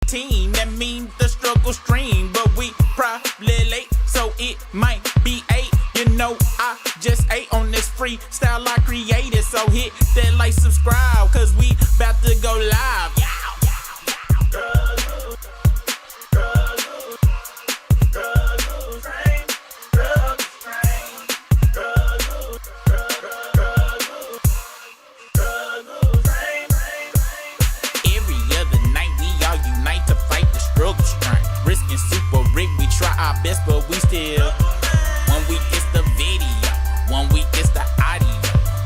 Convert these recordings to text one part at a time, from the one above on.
team. That means the struggle stream, but we probably late, so it might be 8. You know, I just ate on this freestyle I created, so hit that like, subscribe, cause we about to go live. Our best, but we still. 1 week it's the video, 1 week it's the audio.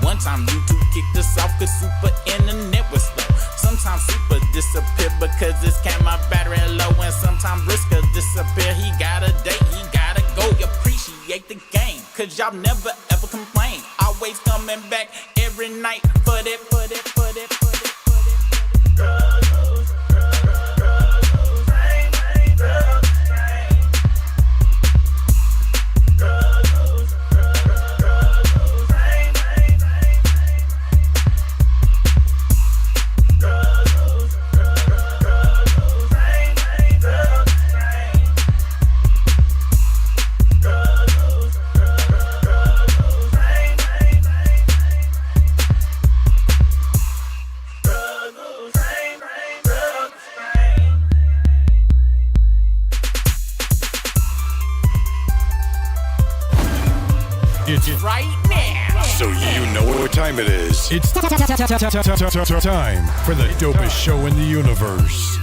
One time YouTube kicked us off cause super internet was slow. Sometimes super disappear because this camera battery low. And sometimes Brisker disappear, he got a date, he gotta go. Appreciate the game, cause y'all never ever complain. Always coming back every night for that. Right now. So you know what time it is. It's time for the dopest show in the universe.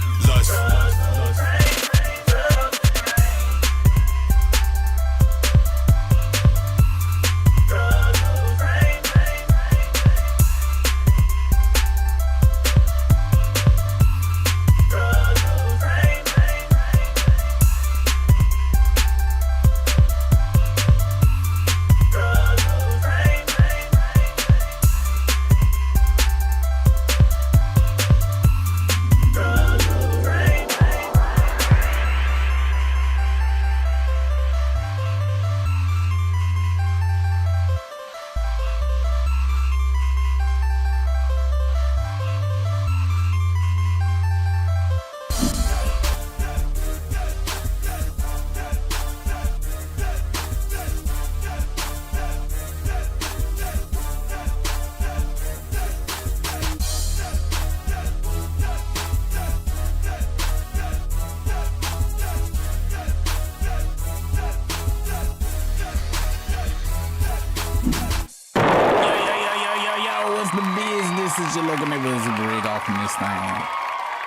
This is your local neighborhood Brig off in this thing.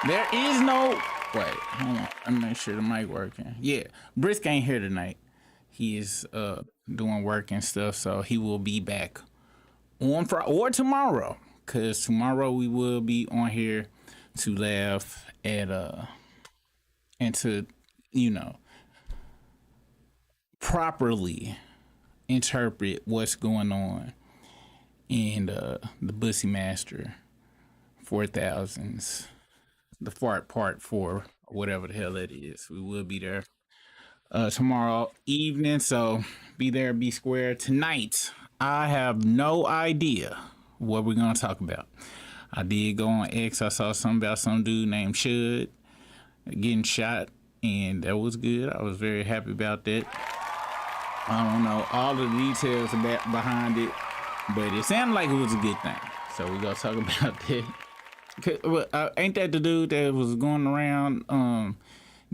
There is no... Wait, hold on. Let me make sure the mic working. Yeah, Brisk ain't here tonight. He is doing work and stuff, so he will be back on Friday or tomorrow. Because tomorrow we will be on here to laugh at... and to, you know, properly interpret what's going on in the Bussy Master 4000s, the Fart Part 4, whatever the hell it is. We will be there tomorrow evening, so be there, be square. Tonight, I have no idea what we're gonna talk about. I did go on X. I saw something about some dude named Shud getting shot, and that was good. I was very happy about that. I don't know all the details behind it, but it sounded like it was a good thing. So we're gonna talk about that. Ain't that the dude that was going around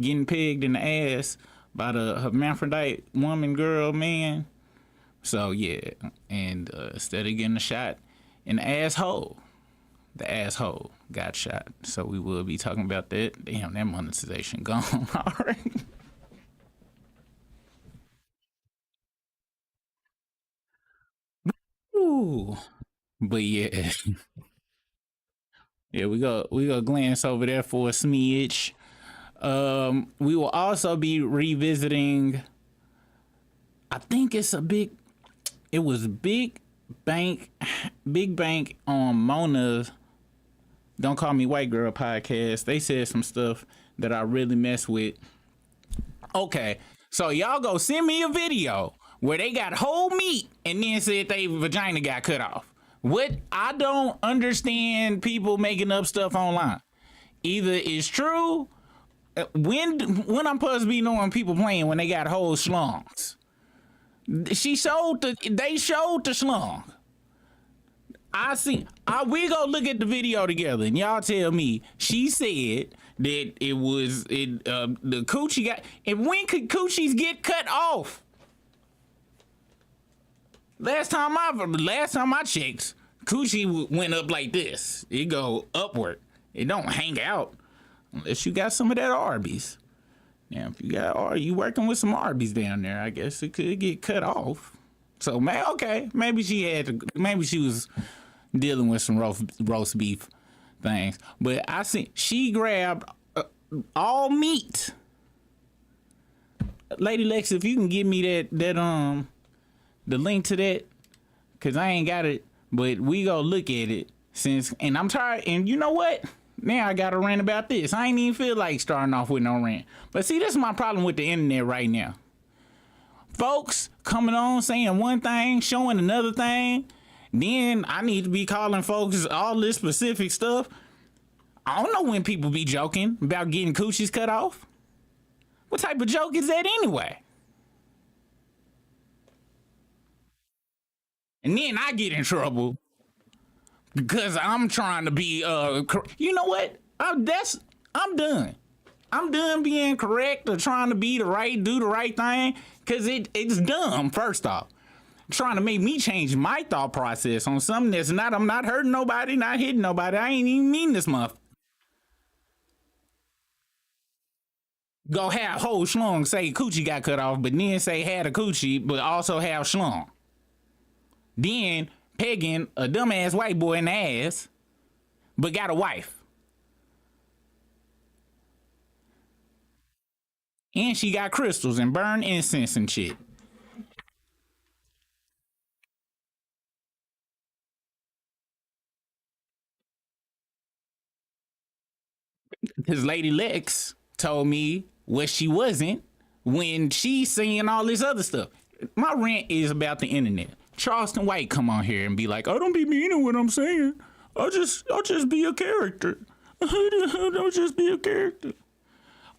getting pegged in the ass by the hermaphrodite woman, girl, man? So yeah, and instead of getting a shot in the asshole got shot. So we will be talking about that. Damn, that monetization gone already. Ooh. But yeah. Yeah, we go glance over there for a smidge. We will also be revisiting, I think it was Big Bank on Mona's Don't Call Me White Girl podcast. They said some stuff that I really mess with. Okay, so y'all go send me a video where they got whole meat and then said they vagina got cut off. What? I don't understand people making up stuff online. Either it's true when I'm supposed to be knowing people playing when they got whole schlongs? They showed the schlong. We go look at the video together, and y'all tell me she said that it was the coochie got. And when could coochies get cut off? Last time I checked, coochie went up like this. It go upward. It don't hang out unless you got some of that Arby's. Now, if you working with some Arby's down there, I guess it could get cut off. So, maybe she was dealing with some roast beef things. But I see she grabbed all meat. Lady Lex, if you can give me that the link to that, cause I ain't got it, but we go look at it and I'm tired. And you know what? Now I got to rant about this. I ain't even feel like starting off with no rant. But see, this is my problem with the internet right now. Folks coming on saying one thing, showing another thing. Then I need to be calling folks all this specific stuff. I don't know when people be joking about getting coochies cut off. What type of joke is that anyway? And then I get in trouble because I'm trying to be, you know what? I'm done. I'm done being correct or trying to be do the right thing, because it's dumb, first off. Trying to make me change my thought process on something that's I'm not hurting nobody, not hitting nobody. I ain't even mean this month. Go have whole schlong, say coochie got cut off, but then say had a coochie, but also have schlong. Then pegging a dumbass white boy in the ass, but got a wife. And she got crystals and burn incense and shit. Because Lady Lex told me what she wasn't when she's seeing all this other stuff. My rant is about the internet. Charleston White come on here and be like, "Oh, don't be meaning what I'm saying. I'll just be a character. I'll just be a character."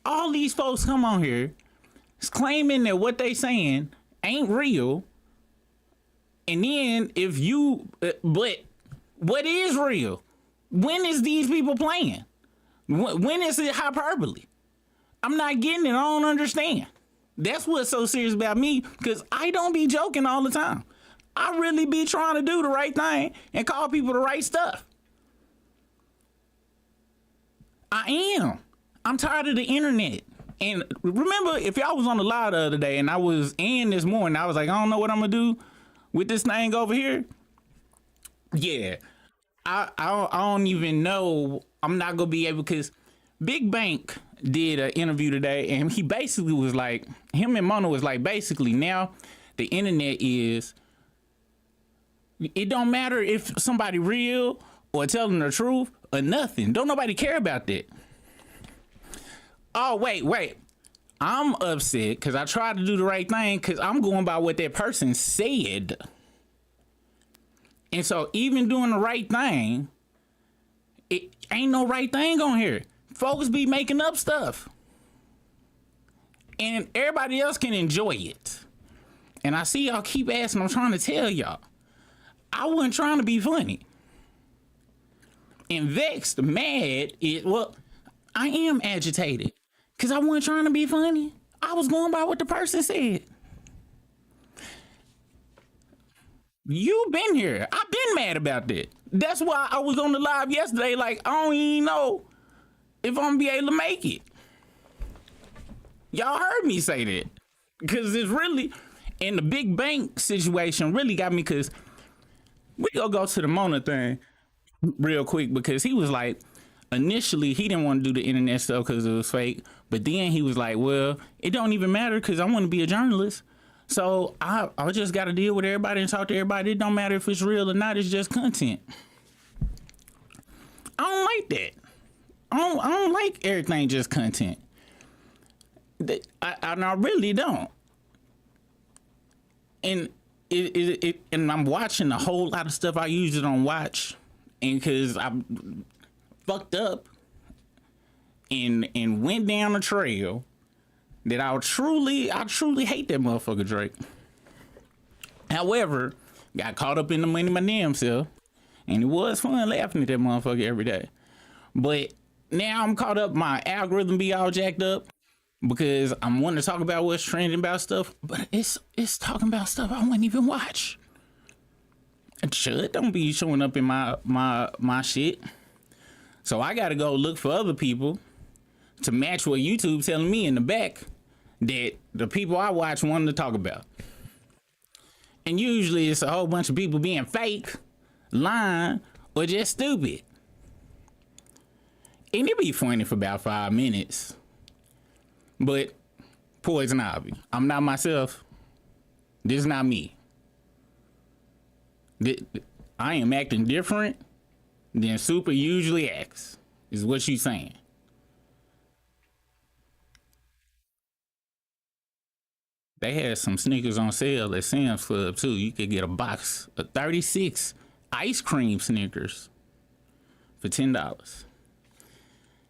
All these folks come on here claiming that what they saying ain't real. And then but what is real? When is these people playing? When is it hyperbole? I'm not getting it. I don't understand. That's what's so serious about me, because I don't be joking all the time. I really be trying to do the right thing and call people the right stuff. I am. I'm tired of the internet. And remember, if y'all was on the live the other day and I was in this morning, I was like, I don't know what I'm going to do with this thing over here. Yeah. I don't even know. I'm not going to be able, because Big Bank did an interview today, and he basically was like, him and Mona was like, basically now the internet is, it don't matter if somebody real or telling the truth or nothing. Don't nobody care about that. Oh, wait. I'm upset because I tried to do the right thing because I'm going by what that person said. And so even doing the right thing, it ain't no right thing on here. Folks be making up stuff. And everybody else can enjoy it. And I see y'all keep asking, I'm trying to tell y'all. I wasn't trying to be funny. And vexed, mad, I am agitated. Because I wasn't trying to be funny. I was going by what the person said. You've been here. I've been mad about that. That's why I was on the live yesterday like, I don't even know if I'm going to be able to make it. Y'all heard me say that. Because it's really, and the Big Bank situation really got me, because we gonna go to the Mona thing real quick, because he was like, initially he didn't want to do the internet stuff because it was fake, but then he was like, well, it don't even matter because I want to be a journalist, so I just got to deal with everybody and talk to everybody. It don't matter if it's real or not, it's just content. I don't like that. I don't like everything just content. I really don't. And and I'm watching a whole lot of stuff I usually don't watch, and because I'm fucked up and went down a trail that I truly hate that motherfucker Drake. However, got caught up in the money my damn self, and it was fun laughing at that motherfucker every day. But now I'm caught up, my algorithm be all jacked up because I'm wanting to talk about what's trending about stuff, but it's talking about stuff I wouldn't even watch. It should don't be showing up in my shit. So I gotta go look for other people to match what YouTube telling me in the back that the people I watch wanted to talk about. And usually it's a whole bunch of people being fake, lying, or just stupid. And it be funny for about 5 minutes. But Poison Ivy, I'm not myself. This is not me. I am acting different than Super usually acts, is what you saying. They had some sneakers on sale at Sam's Club too. You could get a box of 36 ice cream sneakers for $10.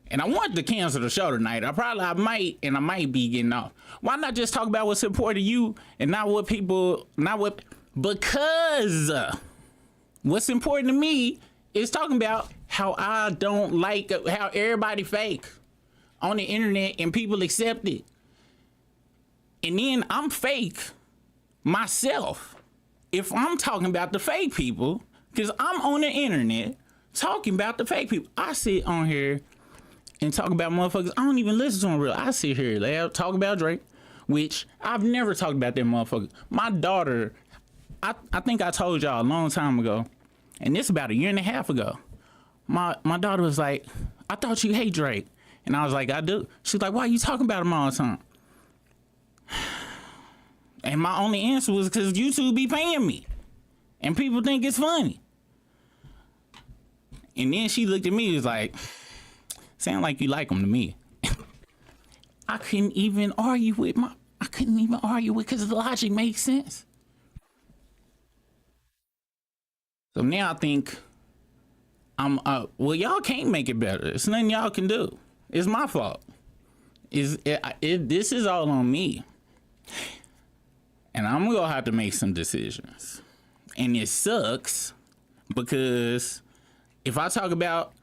And I want to cancel the show tonight. I might be getting off. Why not just talk about what's important to you and because what's important to me is talking about how I don't like how everybody fake on the internet and people accept it. And then I'm fake myself if I'm talking about the fake people, because I'm on the internet talking about the fake people. I sit on here and talk about motherfuckers I don't even listen to them real. I sit here talk about Drake, which I've never talked about that motherfucker. My daughter, I think I told y'all a long time ago, and this about 1.5 years ago. My daughter was like, I thought you hate Drake. And I was like, I do. She's like, why are you talking about him all the time? And my only answer was because YouTube be paying me. And people think it's funny. And then she looked at me and was like, sound like you like him to me. I couldn't even argue with because the logic makes sense. So now I think well, y'all can't make it better. It's nothing y'all can do. It's my fault. This is all on me. And I'm gonna have to make some decisions. And it sucks because if I talk about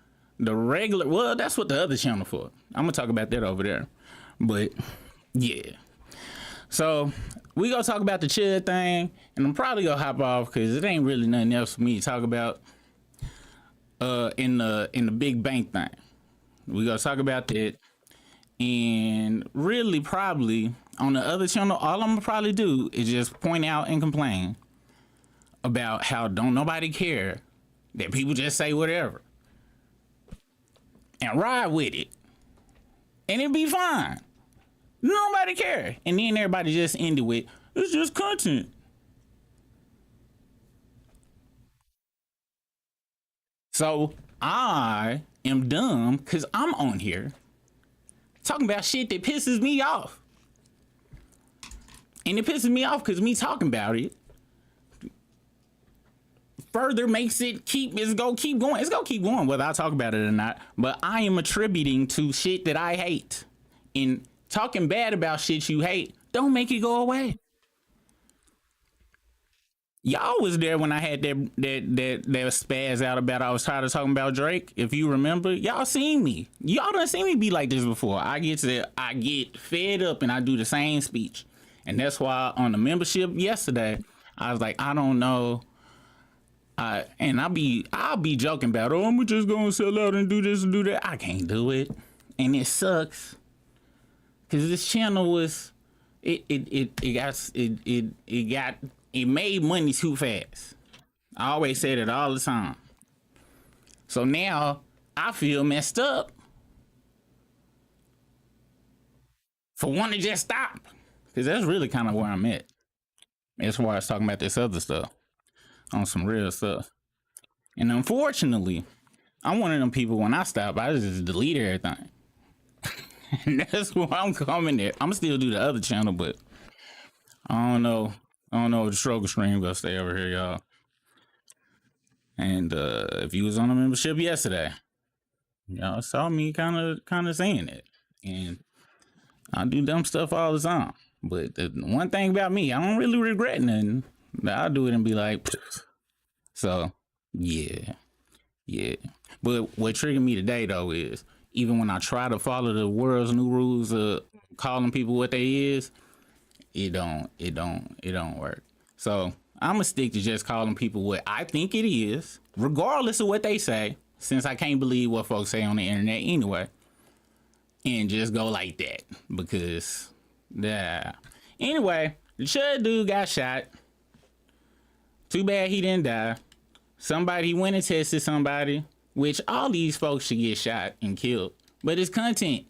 the regular, well, that's what the other channel for. I'm gonna talk about that over there. But yeah. So we gonna talk about the Chud thing, and I'm probably gonna hop off because it ain't really nothing else for me to talk about in the big bank thing. We gonna talk about that. And really probably on the other channel, all I'm gonna probably do is just point out and complain about how don't nobody care that people just say whatever and ride with it and it'd be fine. Nobody care. And then everybody just ended with, it's just content. So I am dumb because I'm on here talking about shit that pisses me off. And it pisses me off because me talking about it further makes it it's gonna keep going. It's gonna keep going whether I talk about it or not. But I am attributing to shit that I hate. And talking bad about shit you hate don't make it go away. Y'all was there when I had that spaz out about I was tired of talking about Drake. If you remember, y'all seen me. Y'all done seen me be like this before. I get fed up and I do the same speech. And that's why on the membership yesterday, I was like, I don't know. And I'll be joking about, oh, I'm just gonna sell out and do this and do that. I can't do it. And it sucks. Cause this channel was it made money too fast. I always say that all the time. So now I feel messed up for wanting to just stop. Because that's really kind of where I'm at. As far as talking about this other stuff. On some real stuff. And unfortunately, I'm one of them people when I stop, I just delete everything. And that's why I'm coming at. I'm still do the other channel, but I don't know if the struggle stream gonna stay over here, y'all. And if you was on a membership yesterday, y'all saw me kind of saying it. and I do dumb stuff all the time. But the one thing about me, I don't really regret nothing. I'll do it and be like, pfft. So yeah. But what triggered me today though is even when I try to follow the world's new rules of calling people what they is, it don't work. So I'ma stick to just calling people what I think it is, regardless of what they say, since I can't believe what folks say on the internet anyway. And just go like that. Because anyway, the Chud dude got shot. Too bad he didn't die. Somebody went and tested somebody, which all these folks should get shot and killed. But it's content.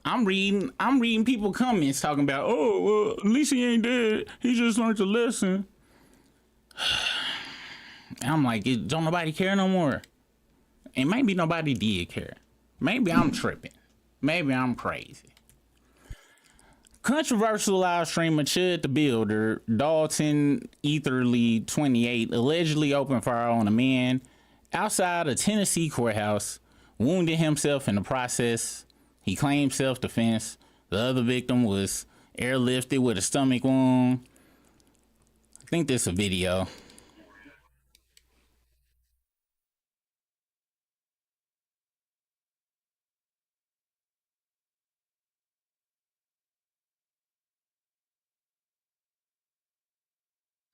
I'm reading people comments talking about, oh, well, at least he ain't dead. He just learned a lesson. I'm like, don't nobody care no more. And maybe nobody did care. Maybe I'm tripping. Maybe I'm crazy. Controversial live streamer Chud the Builder, Dalton Etherly 28, allegedly opened fire on a man outside a Tennessee courthouse, wounded himself in the process. He claimed self-defense. The other victim was airlifted with a stomach wound. I think this is a video.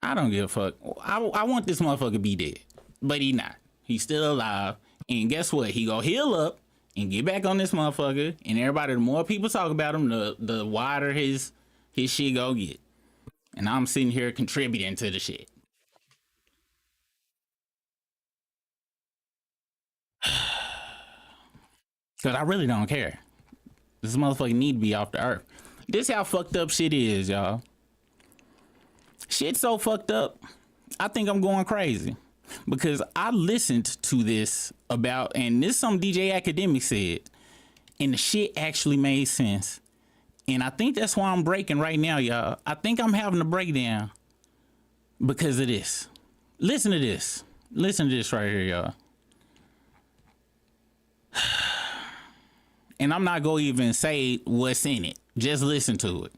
I don't give a fuck. I want this motherfucker to be dead, but he not. He's still alive. And guess what? He go heal up and get back on this motherfucker. And everybody, the more people talk about him, the wider his shit go get. And I'm sitting here contributing to the shit. Cause I really don't care. This motherfucker need to be off the earth. This how fucked up shit is, y'all. Shit's so fucked up. I think I'm going crazy. Because I listened to this about, and this is something DJ Academic said, and the shit actually made sense. And I think that's why I'm breaking right now, y'all. I think I'm having a breakdown because of this. Listen to this. Listen to this right here, y'all. And I'm not going to even say what's in it. Just listen to it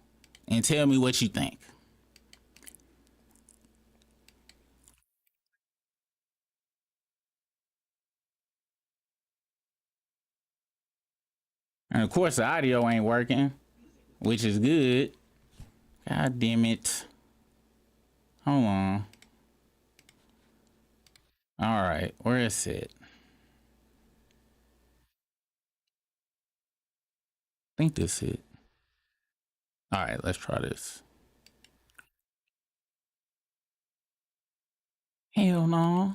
and tell me what you think. And of course the audio ain't working, which is good. God damn it. Hold on. All right, where is it? I think this is it. All right, let's try this. Hell no.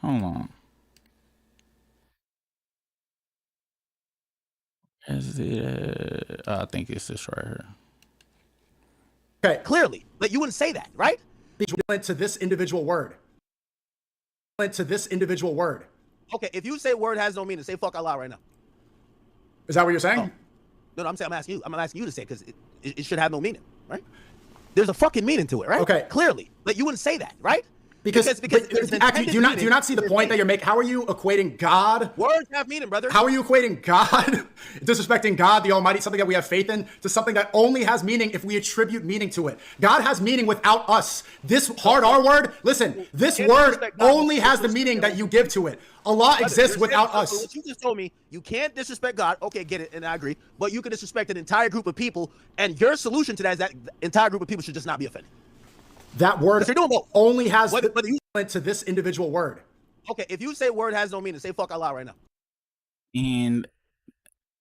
Hold on. Is it? I think it's this right here. Okay, Clearly, but you wouldn't say that, right? to this individual word. To this individual word. Okay, if you say word has no meaning, say fuck Allah right now. Is that what you're saying? Oh. No, I'm asking you. I'm asking you to say because it should have no meaning, right? There's a fucking meaning to it, right? Okay. Clearly, but you wouldn't say that, right? Because there's actually, do you not see the point that you're making? How are you equating God? Words have meaning, brother. How are you equating God, disrespecting God, the Almighty, something that we have faith in, to something that only has meaning if we attribute meaning to it? God has meaning without us. This hard R word, listen, this word only has the meaning that you give to it. Allah exists without us. What you just told me, you can't disrespect God. Okay, get it, and I agree. But you can disrespect an entire group of people, and your solution to that is that the entire group of people should just not be offended. That word you're doing both. only has Whether you, to this individual word. Okay, if you say word has no meaning, say fuck Allah right now. And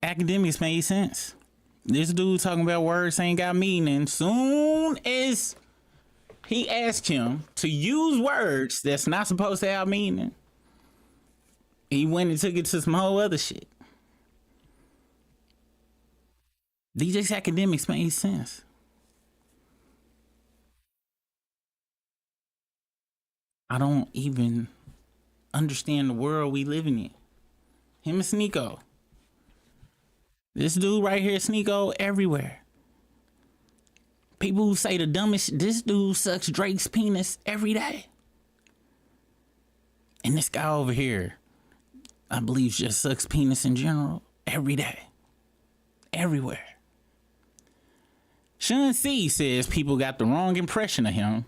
academics made sense. This dude talking about words ain't got meaning. Soon as he asked him to use words that's not supposed to have meaning, he went and took it to some whole other shit. These academics made sense. I don't even understand the world we living in. Him and Sneeko. This dude right here, Sneeko, everywhere. People who say the dumbest, this dude sucks Drake's penis every day. And this guy over here, I believe just sucks penis in general every day. everywhere. Sean C says people got the wrong impression of him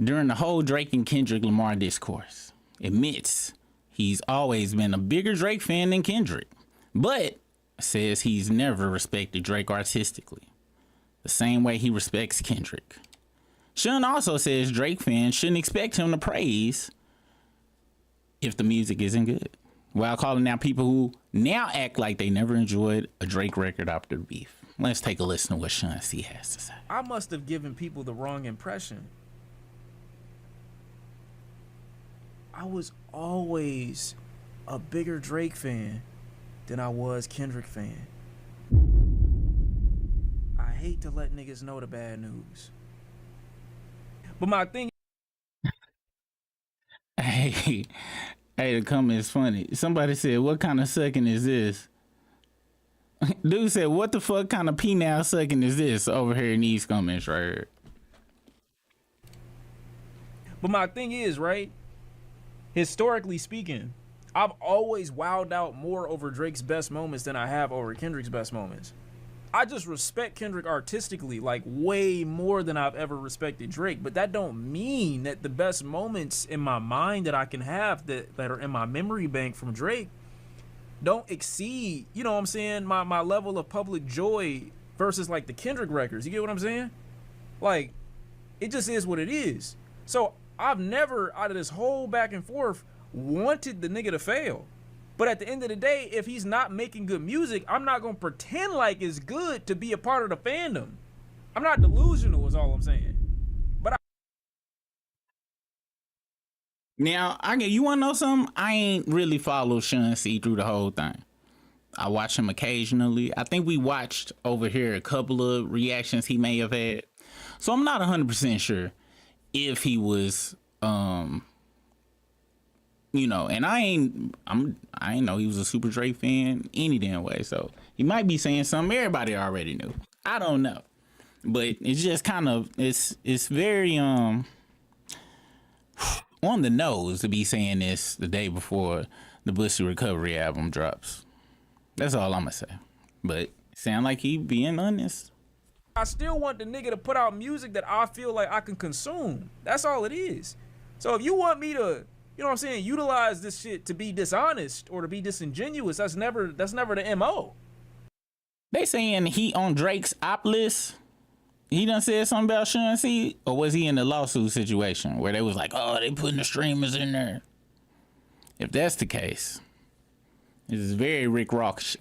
during the whole Drake and Kendrick Lamar discourse. Admits he's always been a bigger Drake fan than Kendrick, but says he's never respected Drake artistically, the same way he respects Kendrick. Sean also says Drake fans shouldn't expect him to praise if the music isn't good, while calling out people who now act like they never enjoyed a Drake record after the beef. Let's take a listen to what Sean C has to say. I must have given people the wrong impression. I was always a bigger Drake fan than I was Kendrick fan. I hate to let niggas know the bad news. But my thing. Hey, the comment is funny. Somebody said, what kind of sucking is this? Dude said, what the fuck kind of penile sucking is this over here in these comments right here? But my thing is, right? Historically speaking, I've always wowed out more over Drake's best moments than I have over Kendrick's best moments. I just respect Kendrick artistically like way more than I've ever respected Drake, but that don't mean that the best moments in my mind that I can have that are in my memory bank from Drake don't exceed, you know what I'm saying, my level of public joy versus like the Kendrick records. You get what I'm saying? Like, it just is what it is. So I've never, out of this whole back and forth, wanted the nigga to fail. But at the end of the day, if he's not making good music, I'm not going to pretend like it's good to be a part of the fandom. I'm not delusional is all I'm saying. But Now, you want to know something? I ain't really followed Sean C through the whole thing. I watch him occasionally. I think we watched over here a couple of reactions he may have had. So I'm not 100% sure if he was, you know, and I ain't know he was a super Drake fan any damn way. So he might be saying something everybody already knew. I don't know. But it's just kind of, it's very, on the nose to be saying this the day before the Bussy Recovery album drops. That's all I'm gonna say. But sound like he being honest. I still want the nigga to put out music that I feel like I can consume. That's all it is. So if you want me to, you know what I'm saying, utilize this shit to be dishonest or to be disingenuous, that's never the MO. They saying he on Drake's op list. He done said something about Sean C, or was he in the lawsuit situation where they was like, oh, they putting the streamers in there? If that's the case, this is very Rick Rossish.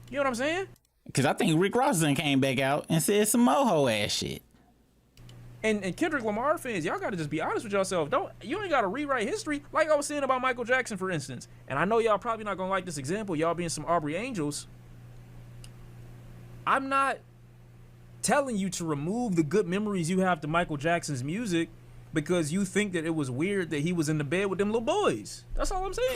You know what I'm saying? Because I think Rick Ross done came back out and said some moho ass shit. And Kendrick Lamar fans, y'all gotta just be honest with yourself. You ain't gotta rewrite history. Like I was saying about Michael Jackson, for instance. And I know y'all probably not gonna like this example, y'all being some Aubrey Angels. I'm not telling you to remove the good memories you have to Michael Jackson's music because you think that it was weird that he was in the bed with them little boys. That's all I'm saying.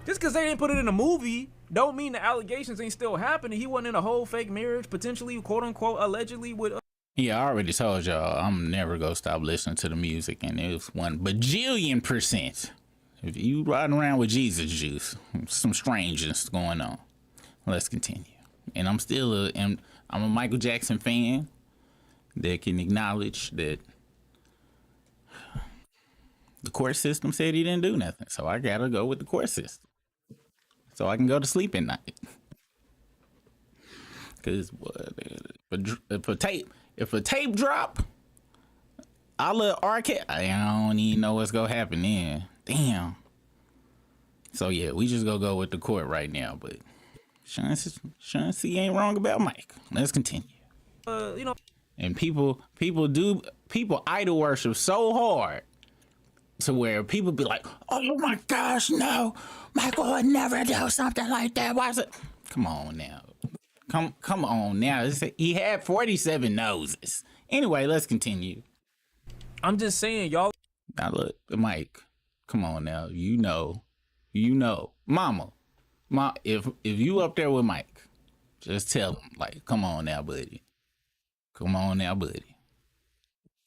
Just because they didn't put it in a movie don't mean the allegations ain't still happening. He wasn't in a whole fake marriage, potentially, quote unquote, allegedly with. Yeah, I already told y'all I'm never gonna stop listening to the music, and it was 1 bajillion%. If you riding around with Jesus juice, some strangeness going on. Let's continue. And I'm still I'm a Michael Jackson fan that can acknowledge that the court system said he didn't do nothing, so I gotta go with the court system so I can go to sleep at night. Cause if a tape drop, I let R.K. I don't even know what's gonna happen then. Damn. So yeah, we just go with the court right now. But Sean C ain't wrong about Mike. Let's continue. You know. And people idol worship so hard to where people be like, oh my gosh, no, Michael would never do something like that. Why is it? Come on now. Come on now. He had 47 noses. Anyway, let's continue. I'm just saying, y'all. Now look, Mike, come on now. You know, Mama, if you up there with Mike, just tell him, like, come on now, buddy. Come on now, buddy.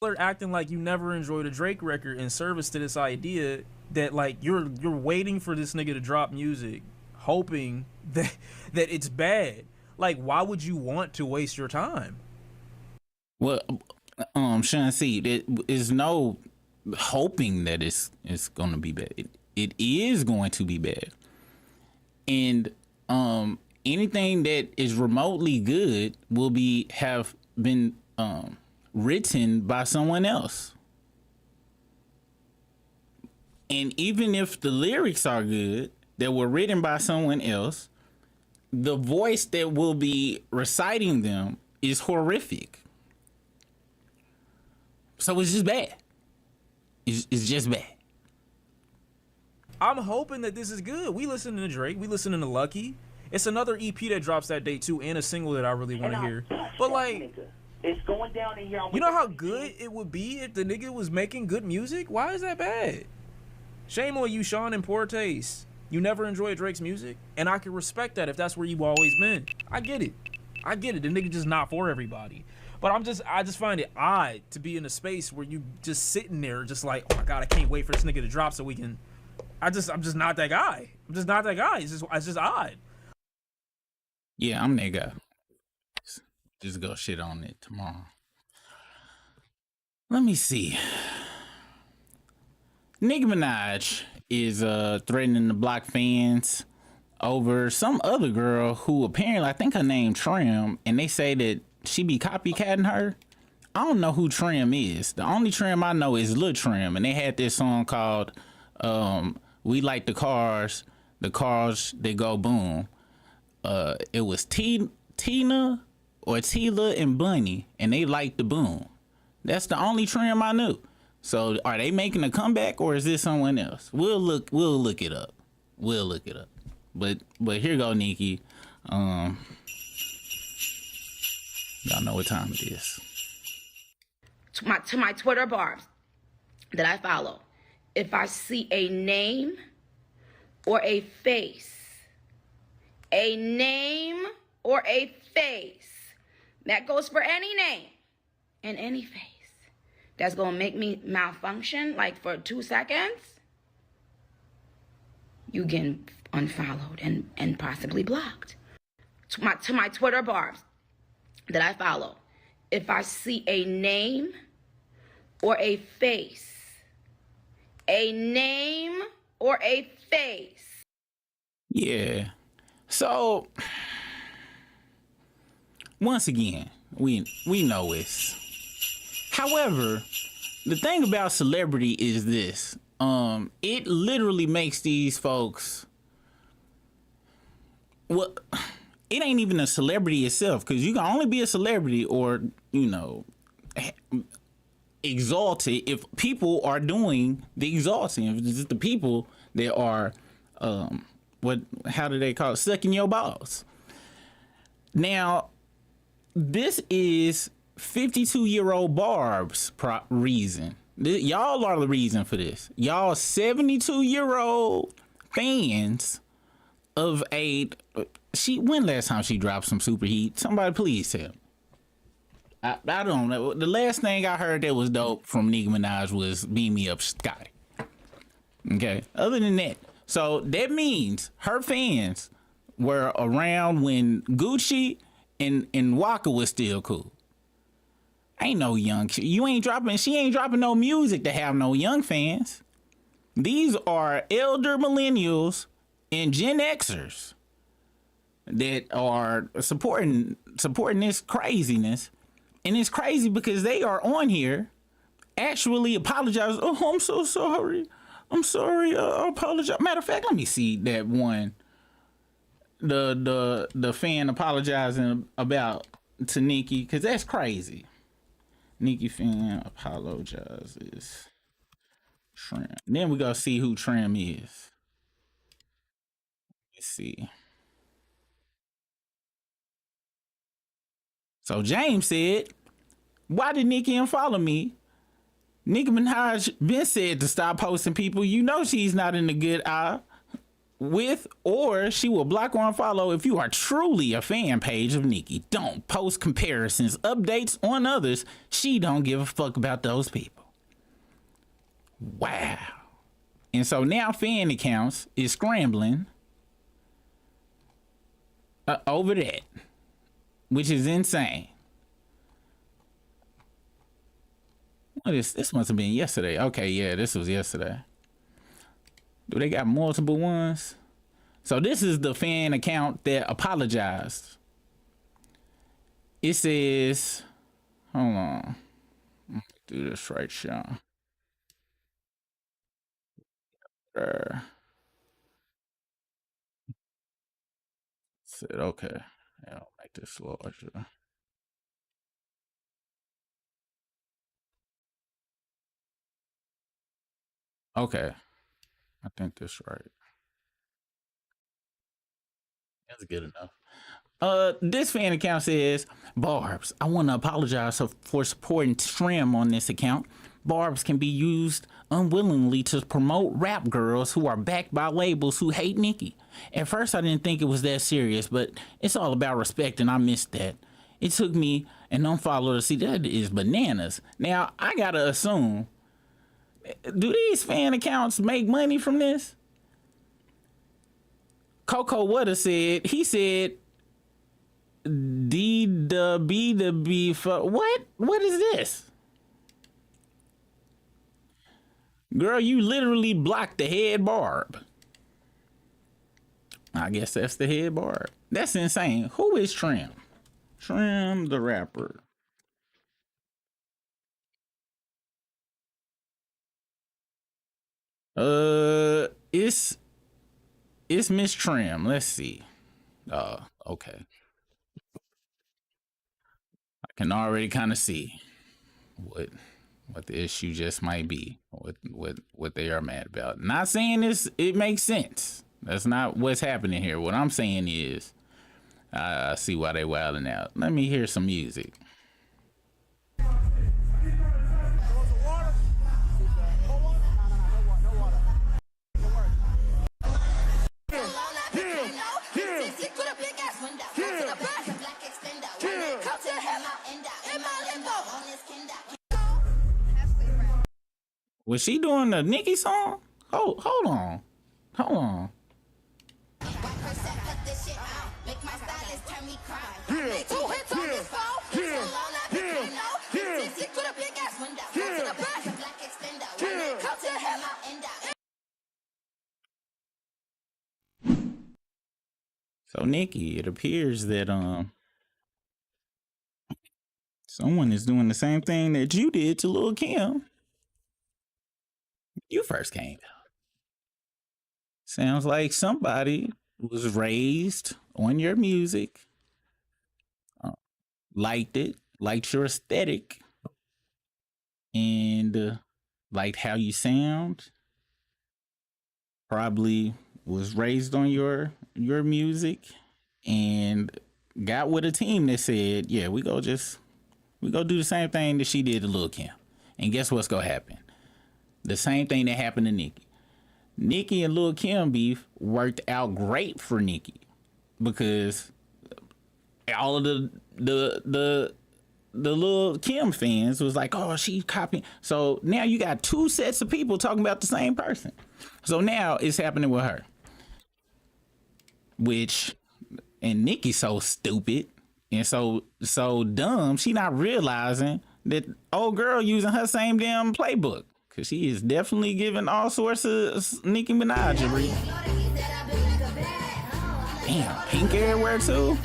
Are acting like you never enjoyed a Drake record in service to this idea that like you're waiting for this nigga to drop music hoping that it's bad. Like, why would you want to waste your time? Well, Sean C, there is no hoping that it's going to be bad. It is going to be bad. And anything that is remotely good will have been written by someone else. And even if the lyrics are good, that were written by someone else, the voice that will be reciting them is horrific. So it's just bad. It's just bad. I'm hoping that this is good. We listening to Drake. We listening to Lucky. It's another EP that drops that day too, and a single that I really want to hear. But like, it's going down in here. You know how good it would be if the nigga was making good music? Why is that bad? Shame on you, Sean, in poor taste. You never enjoyed Drake's music, and I can respect that if that's where you've always been. I get it. The nigga just not for everybody. But I just find it odd to be in a space where you just sitting there just like, oh my God, I can't wait for this nigga to drop so we can. I'm just not that guy. I'm just not that guy. It's just odd. Yeah, I'm that guy. Just go shit on it tomorrow. Let me see. Nicki Minaj is threatening to block fans over some other girl who apparently, I think her name Trim, and they say that she be copycatting her. I don't know who Trim is. The only Trim I know is Lil Trim, and they had this song called We Like the Cars they go boom. It was Tina or Tila and Bunny, and they liked the boom. That's the only Trim I knew. So are they making a comeback or is this someone else? We'll look it up. But here go Nicki. Y'all know what time it is. To my Twitter barbs that I follow, if I see a name or a face, that goes for any name and any face, that's gonna make me malfunction like for 2 seconds, you get unfollowed and possibly blocked. To my Twitter barbs that I follow, if I see a name or a face, Yeah. So once again, we know it's. However, the thing about celebrity is this. It literally makes these folks. Well, it ain't even a celebrity itself, because you can only be a celebrity or, exalted if people are doing the exalting. If it's just the people that are, how do they call it? Sucking your balls. Now, this is 52-year-old Barb's reason. Y'all are the reason for this. Y'all 72-year-old fans of when last time she dropped some super heat? Somebody please tell me. I don't know. The last thing I heard that was dope from Nicki Minaj was Beam Me Up Scotty. Okay. Other than that, so that means her fans were around when Gucci and Waka was still cool. Ain't no young. She ain't dropping no music to have no young fans. These are elder millennials and Gen Xers that are supporting this craziness. And it's crazy because they are on here actually apologize. Oh, I'm so sorry. I'm sorry. I apologize. Matter of fact, let me see that one. The fan apologizing to Nicki, because that's crazy. Nicki fan apologizes. Trim. Then we gotta see who Trim is. Let's see. So James said, why did Nicki unfollow me? Nicki Minaj been said to stop posting people you know she's not in a good eye with, or she will block or unfollow if you are truly a fan page of Nicki. Don't post comparisons, updates on others. She don't give a fuck about those people. Wow. And so now fan accounts is scrambling over that, which is insane. What is this? Must have been yesterday. Okay, yeah, this was yesterday. Do they got multiple ones? So this is the fan account that apologized. It says, hold on, do this right, Sean. Said okay. Yeah, I'll make this larger. Okay, I think that's right. That's good enough. This fan account says, Barbs, I want to apologize for supporting Trim on this account. Barbs can be used unwillingly to promote rap girls who are backed by labels who hate Nicki. At first, I didn't think it was that serious, but it's all about respect, and I missed that. It took me an unfollow to see that is bananas. Now, I gotta assume, do these fan accounts make money from this? Coco Wutta said, he said, D the B the B for what? What is this? Girl, you literally blocked the head Barb. I guess that's the head Barb. That's insane. Who is Trim? Trim the rapper. It's Miss Trim. Let's see. Okay. I can already kind of see what the issue just might be, what they are mad about. Not saying this, it makes sense. That's not what's happening here. What I'm saying is, I see why they wilding out. Let me hear some music. Was she doing the Nicki song? Hold on. So Nicki, it appears that someone is doing the same thing that you did to Lil' Kim. You first came out. Sounds like somebody was raised on your music, liked it, liked your aesthetic, and liked how you sound. Probably was raised on your music and got with a team that said, yeah, we go do the same thing that she did to Lil' Kim. And guess what's gonna happen? The same thing that happened to Nicki. Nicki and Lil' Kim beef worked out great for Nicki because all of the Lil' Kim fans was like, oh, she's copying. So now you got two sets of people talking about the same person. So now it's happening with her. And Nicki's so stupid and so dumb, she not realizing that old girl using her same damn playbook. Cause she is definitely giving all sorts of Nicki Minaj-ery. Damn, pink everywhere too.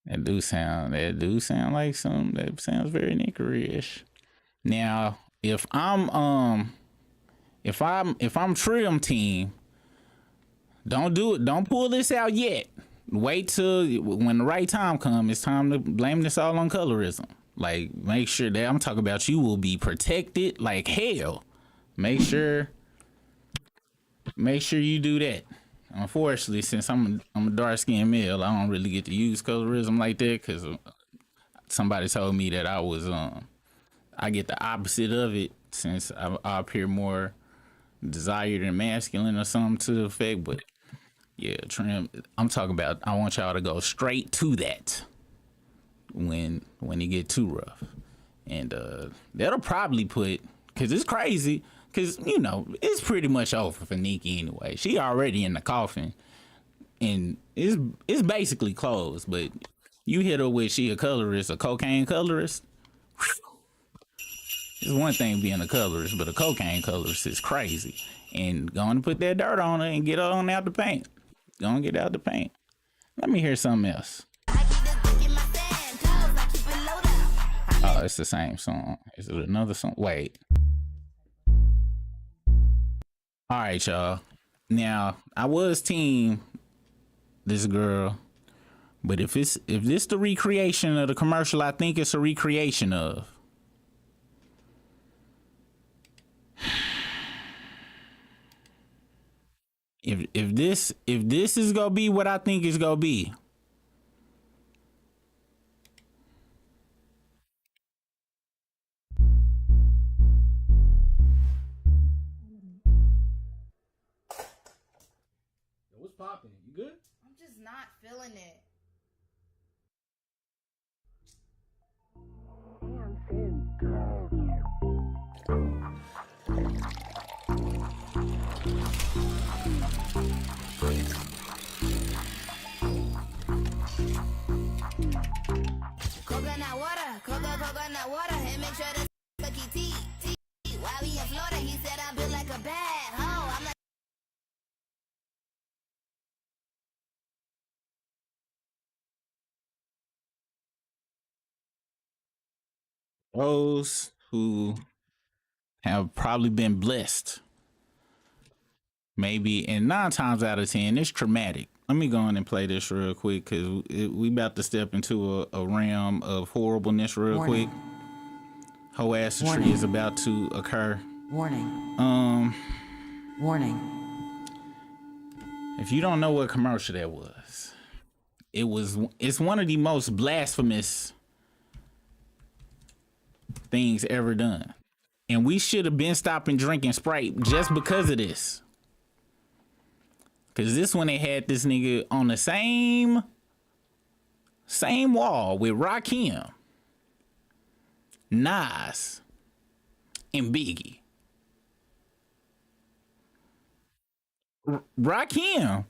That do sound like that sounds very Nicki-ish. Now, if I'm Trim team, don't do it. Don't pull this out yet. Wait till when the right time comes. It's time to blame this all on colorism. Like, make sure that I'm talking about you will be protected like hell. Make sure you do that. Unfortunately, since I'm a dark-skinned male, I don't really get to use colorism like that because somebody told me that I get the opposite of it since I appear more desired and masculine or something to the effect. But yeah, Trim, I'm talking about, I want y'all to go straight to that when it get too rough. And that'll probably put Cause it's crazy. Cause you know it's pretty much over for Nicki anyway. She already in the coffin, and it's basically closed. But you hit her with she a colorist, a cocaine colorist. It's one thing being a colorist, but a cocaine colorist is crazy. And going to put that dirt on her and get her on out the paint. Go and get out the paint. Let me hear something else. Oh, it's the same song. Is it another song? Wait. All right, y'all. Now, I was team this girl, but if this the recreation of the commercial, I think it's a recreation of. If this is gonna be what I think it's gonna be, what's popping? You good? I'm just not feeling it. Coconut water, coconut water, and make sure that's cookie tea. While we in Florida, he said I built like a bad hoe. I'm like, those who have probably been blessed, maybe, and 9 times out of 10, it's traumatic. Let me go on and play this real quick because we about to step into a realm of horribleness real quick. Hoassery is about to occur. Warning. Warning. If you don't know what commercial that was, it's one of the most blasphemous things ever done. And we should have been stopping drinking Sprite just because of this. Cause this one they had this nigga on the same wall with Rakim, Nas, and Biggie. Rakim,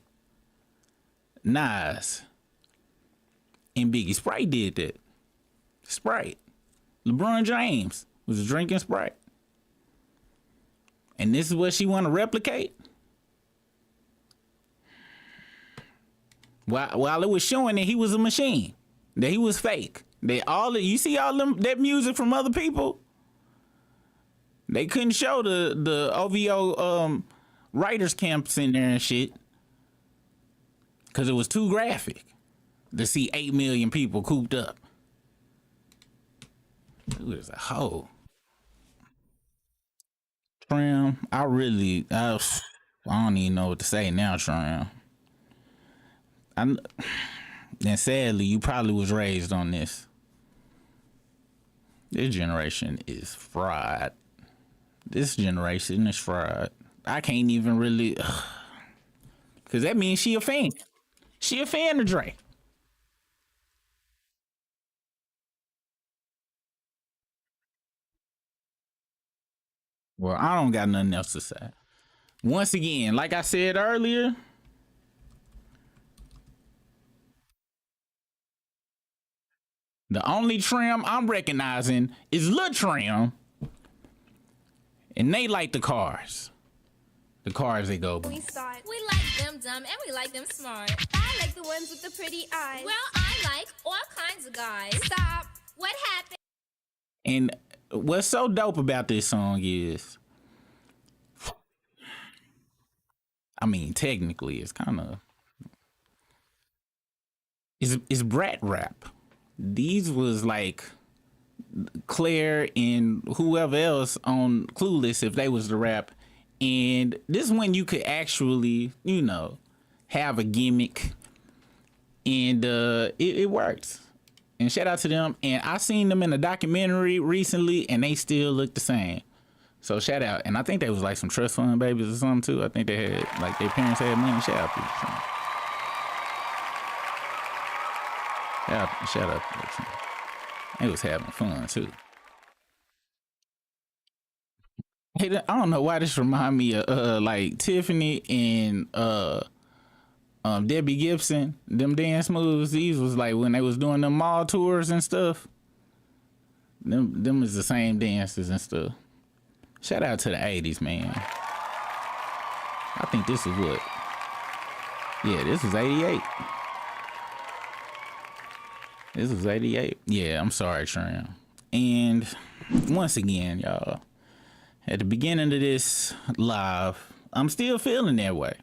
Nas, and Biggie. Sprite did that. Sprite. LeBron James was drinking Sprite. And this is what she want to replicate? While it was showing that he was a machine, that he was fake. You see all that music from other people? They couldn't show the OVO writers camps in there and shit. Cause it was too graphic to see 8 million people cooped up. It was a hoe. Tram, I don't even know what to say now, Tram. And sadly, you probably was raised on this. This generation is fried. This generation is fried. I can't even really, cause that means she a fan. She a fan of Drake. Well, I don't got nothing else to say. Once again, like I said earlier, the only Trim I'm recognizing is Lil Trim. And they like the cars. The cars they go by. We like them dumb and we like them smart. I like the ones with the pretty eyes. Well, I like all kinds of guys. Stop. What happened? And what's so dope about this song is, I mean, technically it's kind of, it's brat rap. These was like Claire and whoever else on Clueless if they was the rap. And this one you could actually, you know, have a gimmick. And it works. And shout out to them. And I seen them in a documentary recently and they still look the same. So shout out. And I think they was like some trust fund babies or something too. I think they had, like their parents had money. Shout out to them. Shout out to them. They was having fun too. Hey, I don't know why this remind me of like Tiffany and Debbie Gibson. Them dance moves. These was like when they was doing them mall tours and stuff. Them is the same dances and stuff. Shout out to the 80s, man. I think this is what. Yeah, this is 88. This is 88. Yeah, I'm sorry, Tram. And once again, y'all, at the beginning of this live, I'm still feeling that way.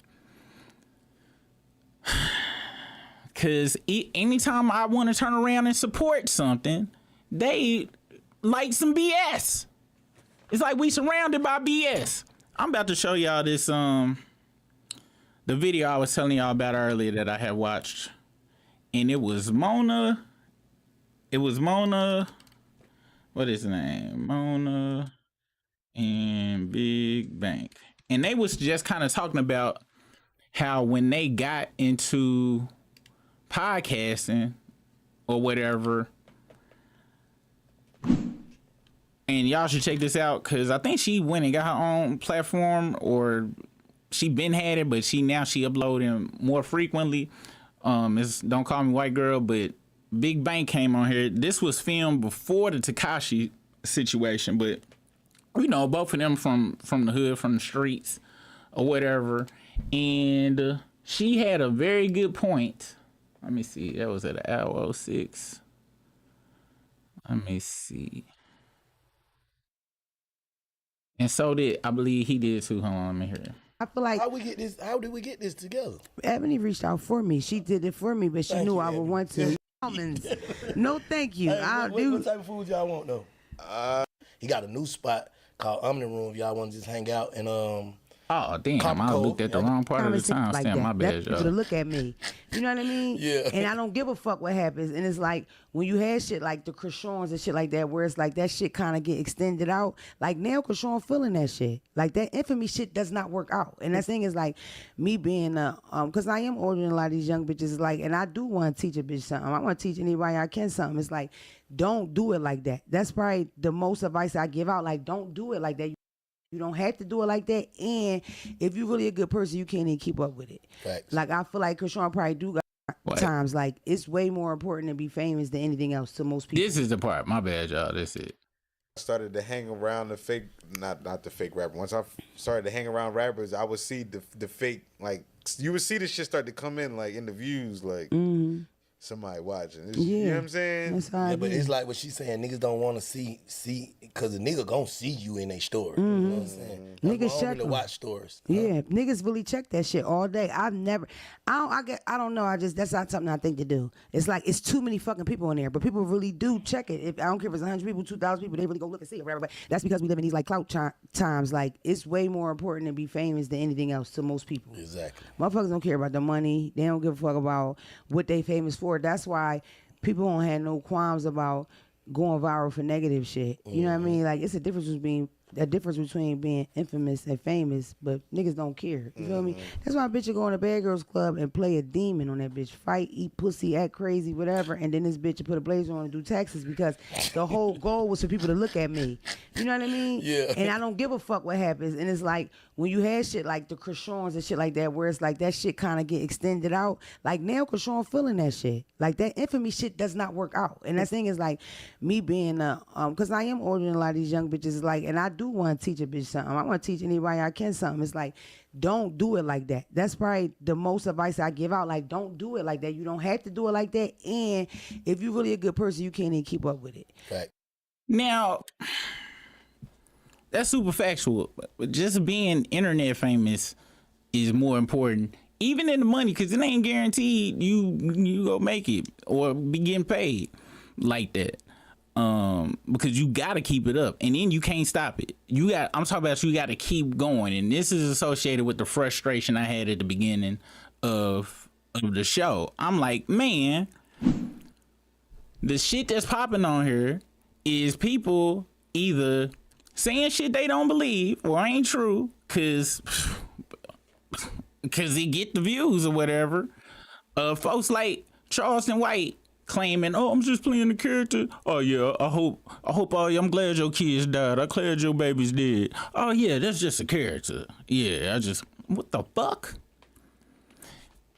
Because anytime I want to turn around and support something, they like some BS. It's like we surrounded by BS. I'm about to show y'all this, the video I was telling y'all about earlier that I had watched. And it was Mona. What is the name? Mona and Big Bank. And they was just kind of talking about how when they got into podcasting or whatever, and y'all should check this out because I think she went and got her own platform, or she been had it, but she uploading more frequently. It's Don't Call Me White Girl, but Big Bank came on here. This was filmed before the Tekashi situation, but you know, both of them from the hood, from the streets or whatever. And she had a very good point. Let me see. That was at an hour 06. Let me see. And so did, I believe he did too. Hold on, let me hear it. I feel like how did we get this together? Ebony reached out for me. She did it for me, but she knew I would want to. No, thank you. Hey, what type of food y'all want though? He got a new spot called Omni Room. If y'all want to just hang out and Oh damn! I looked at the wrong part of the time stamp. My bad, y'all. To look at me, you know what I mean? Yeah. And I don't give a fuck what happens. And it's like when you had shit like the Krishons and shit like that, where it's like that shit kind of get extended out. Like now, Krishon feeling that shit. Like that infamy shit does not work out. And that thing is like me being because I am older than a lot of these young bitches. Like, and I do want to teach a bitch something. I want to teach anybody I can something. It's like, don't do it like that. That's probably the most advice I give out. Like, don't do it like that. You don't have to do it like that. And if you're really a good person, you can't even keep up with it. Facts. Like, I feel like Krishan probably do got times. Like, it's way more important to be famous than anything else to most people. This is the part. My bad, y'all. That's it. I started to hang around the fake, not the fake rapper. Once I started to hang around rappers, I would see the fake, like, you would see this shit start to come in, like, in the views, like, somebody watching. You know what I'm saying? That's how yeah, but it's like what she's saying, niggas don't want to see, because the nigga gonna see you in their store. You know what I'm saying? Niggas check really watch stores. Yeah, niggas really check that shit all day. I don't know. That's not something I think to do. It's like, it's too many fucking people in there, but people really do check it. If I don't care if it's 100 people, 2,000 people, they really go look and see it, whatever. But that's because we live in these like clout times. Like, it's way more important to be famous than anything else to most people. Exactly. Motherfuckers don't care about the money. They don't give a fuck about what they famous for. That's why people don't have no qualms about going viral for negative shit. You know what I mean? Like, it's a difference between being infamous and famous, but niggas don't care. You feel me? That's why a bitch will go in a bad girls club and play a demon on that bitch. Fight, eat pussy, act crazy, whatever, and then this bitch will put a blazer on and do taxes because the whole goal was for people to look at me. You know what I mean? Yeah. And I don't give a fuck what happens. And it's like when you had shit like the Krishons and shit like that, where it's like that shit kind of get extended out. Like now, Krishan feeling that shit. Like that infamy shit does not work out. And that thing is like me being because I am older than a lot of these young bitches. Like, and I do want to teach a bitch something. I want to teach anybody I can something. It's like, don't do it like that. That's probably the most advice I give out. Like, don't do it like that. You don't have to do it like that. And if you're really a good person, you can't even keep up with it. Fact. Now, that's super factual. But just being internet famous is more important, even in the money, because it ain't guaranteed you go make it or be getting paid like that. Because you gotta keep it up, and then you can't stop it. I'm talking about you gotta keep going, and this is associated with the frustration I had at the beginning of the show. I'm like, man, the shit that's popping on here is people either saying shit they don't believe or ain't true, cause they get the views or whatever. Folks like Charleston White claiming, "Oh, I'm just playing the character." Oh yeah, I'm glad your kids died. I'm glad your baby's dead. Oh yeah, that's just a character. Yeah, what the fuck?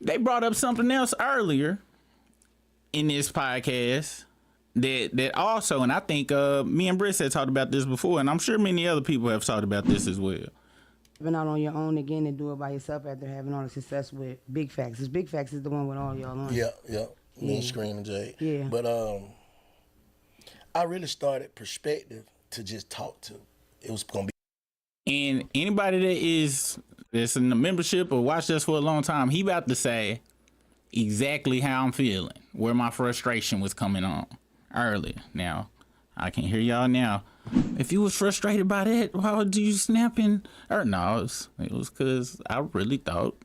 They brought up something else earlier in this podcast that also, and I think me and Britt had talked about this before, and I'm sure many other people have talked about this as well. Been out on your own again and do it by yourself after having all the success with Big Facts. This Big Facts is the one with all y'all on. Yeah. Me and Scream and Jay. Yeah. But I really started Perspective to just talk to. It was gonna be. And anybody that's in the membership or watched us for a long time, he about to say exactly how I'm feeling, where my frustration was coming on earlier. Now, I can hear y'all now. If you was frustrated by that, why would you snapping? Or no, it was because I really thought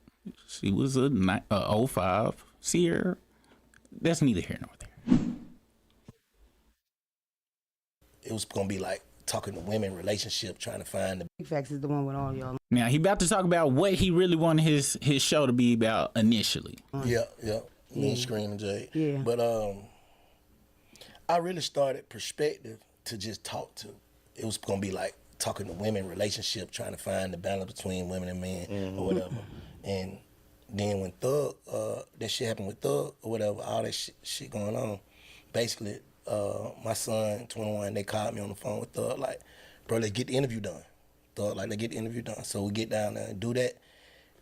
she was a 05 Sierra. That's neither here nor there. It was gonna be like talking to women, relationship, trying to find the. Big Facts is the one with all y'all. Now he about to talk about what he really wanted his show to be about initially. Yeah. Me and Scream and Jay. Yeah. But I really started Perspective to just talk to. It was gonna be like talking to women, relationship, trying to find the balance between women and men or whatever. And then when Thug, that shit happened with Thug or whatever, all that shit going on, basically, my son, 21, they called me on the phone with Thug, like, bro, let's get the interview done. Thug, like, let's get the interview done. So we get down there and do that.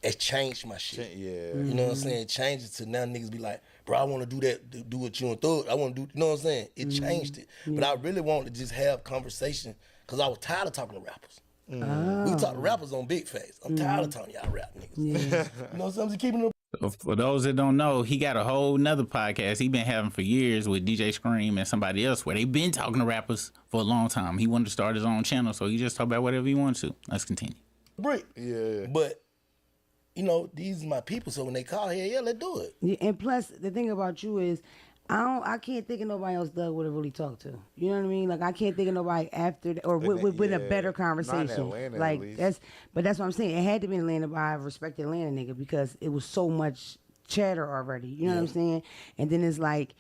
It changed my shit. Yeah. You know what I'm saying? It changed it to now niggas be like, bro, I want to do that, do what you and Thug. I want to do, you know what I'm saying? It changed it. But I really wanted to just have conversation because I was tired of talking to rappers. We talk to rappers on Big Facts. I'm tired of talking to y'all rap niggas. You know what I'm saying? I'm just keeping it. For those that don't know, he got a whole nother podcast he been having for years with DJ Scream and somebody else where they been talking to rappers for a long time. He wanted to start his own channel, so he just talk about whatever he wants to. Let's continue. Break. Yeah. But, you know, these are my people, so when they call here, yeah, let's do it. Yeah, and plus, the thing about you is, I can't think of nobody else Doug would have really talked to. You know what I mean? Like I can't think of nobody after or with a better conversation. Not in Atlanta, like at least. that's what I'm saying. It had to be in Atlanta, but I respect Atlanta nigga because it was so much chatter already. You know what I'm saying? And then it's like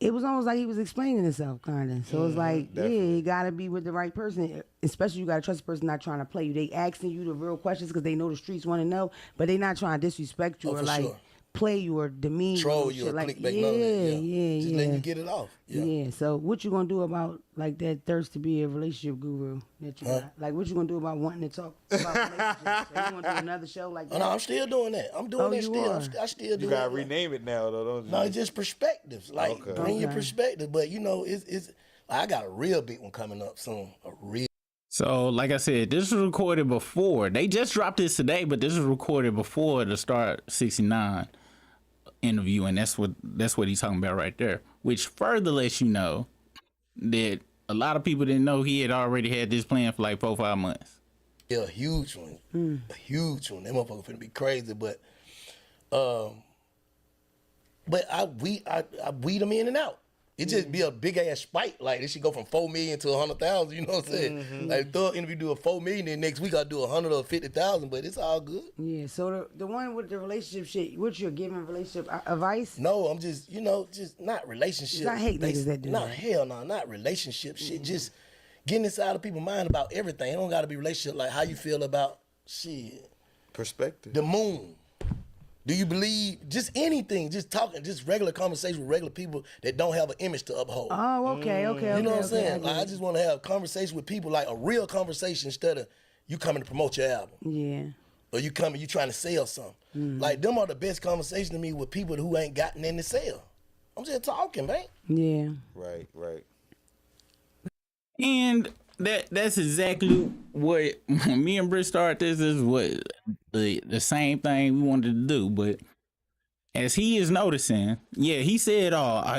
it was almost like he was explaining himself kind of. So it's like, definitely. yeah, you gotta be with the right person. Especially you gotta trust the person not trying to play you. They asking you the real questions because they know the streets want to know, but they not trying to disrespect you or for like. sure. Play you or demean Troll you, you or like clickbait, none of that. yeah. Just letting you get it off. Yeah. So what you gonna do about like that thirst to be a relationship guru that you got? Like what you gonna do about wanting to talk about relationships? So you wanna do another show like that? Oh, no, I'm still doing that. I'm doing that still. I still do You gotta that. rename it now, though, don't you? No, it's just perspectives. Like Okay. bring your perspective. But you know, it's I got a real big one coming up soon. A real. So, like I said, this was recorded before. They just dropped this today, but this was recorded before the Start 69 interview, and that's what he's talking about right there. Which further lets you know that a lot of people didn't know he had already had this plan for like 4-5 months. Yeah, a huge one. A huge one. That motherfucker finna be crazy, but I weed them in and out. It just be a big ass spike. Like this should go from 4 million to 100,000. You know what I'm saying? Like Thug interview do a 4 million, then next week I do 100 or 50,000. But it's all good. Yeah. So the one with the relationship shit, what you're giving relationship advice? No, I'm just just not relationship. I hate niggas that do No, that. hell no, not relationship shit. Just getting inside of people's mind about everything. It don't gotta be relationship. Like how you feel about shit. Perspective. The moon. Do you believe just anything? Just talking, just regular conversation with regular people that don't have an image to uphold. Oh, okay. You know what I'm saying? I just want to have conversation with people, like a real conversation, instead of you coming to promote your album. Yeah. Or you trying to sell something. Like them are the best conversations to me with people who ain't got nothing to sell. I'm just talking, man. Yeah. Right. And that's exactly what when me and Britt started this is what the same thing we wanted to do. But as he is noticing, yeah, he said,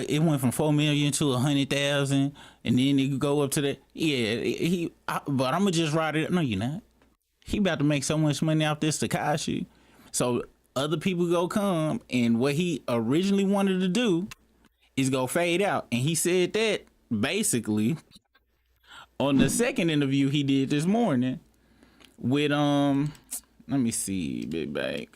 it went from 4 million to 100,000, and then it could go up to that. Yeah, but I'm gonna just ride it. No, you're not. He about to make so much money off this Tekashi. So other people go come, and what he originally wanted to do is go fade out. And he said that basically on the second interview he did this morning with let me see, Big Bag.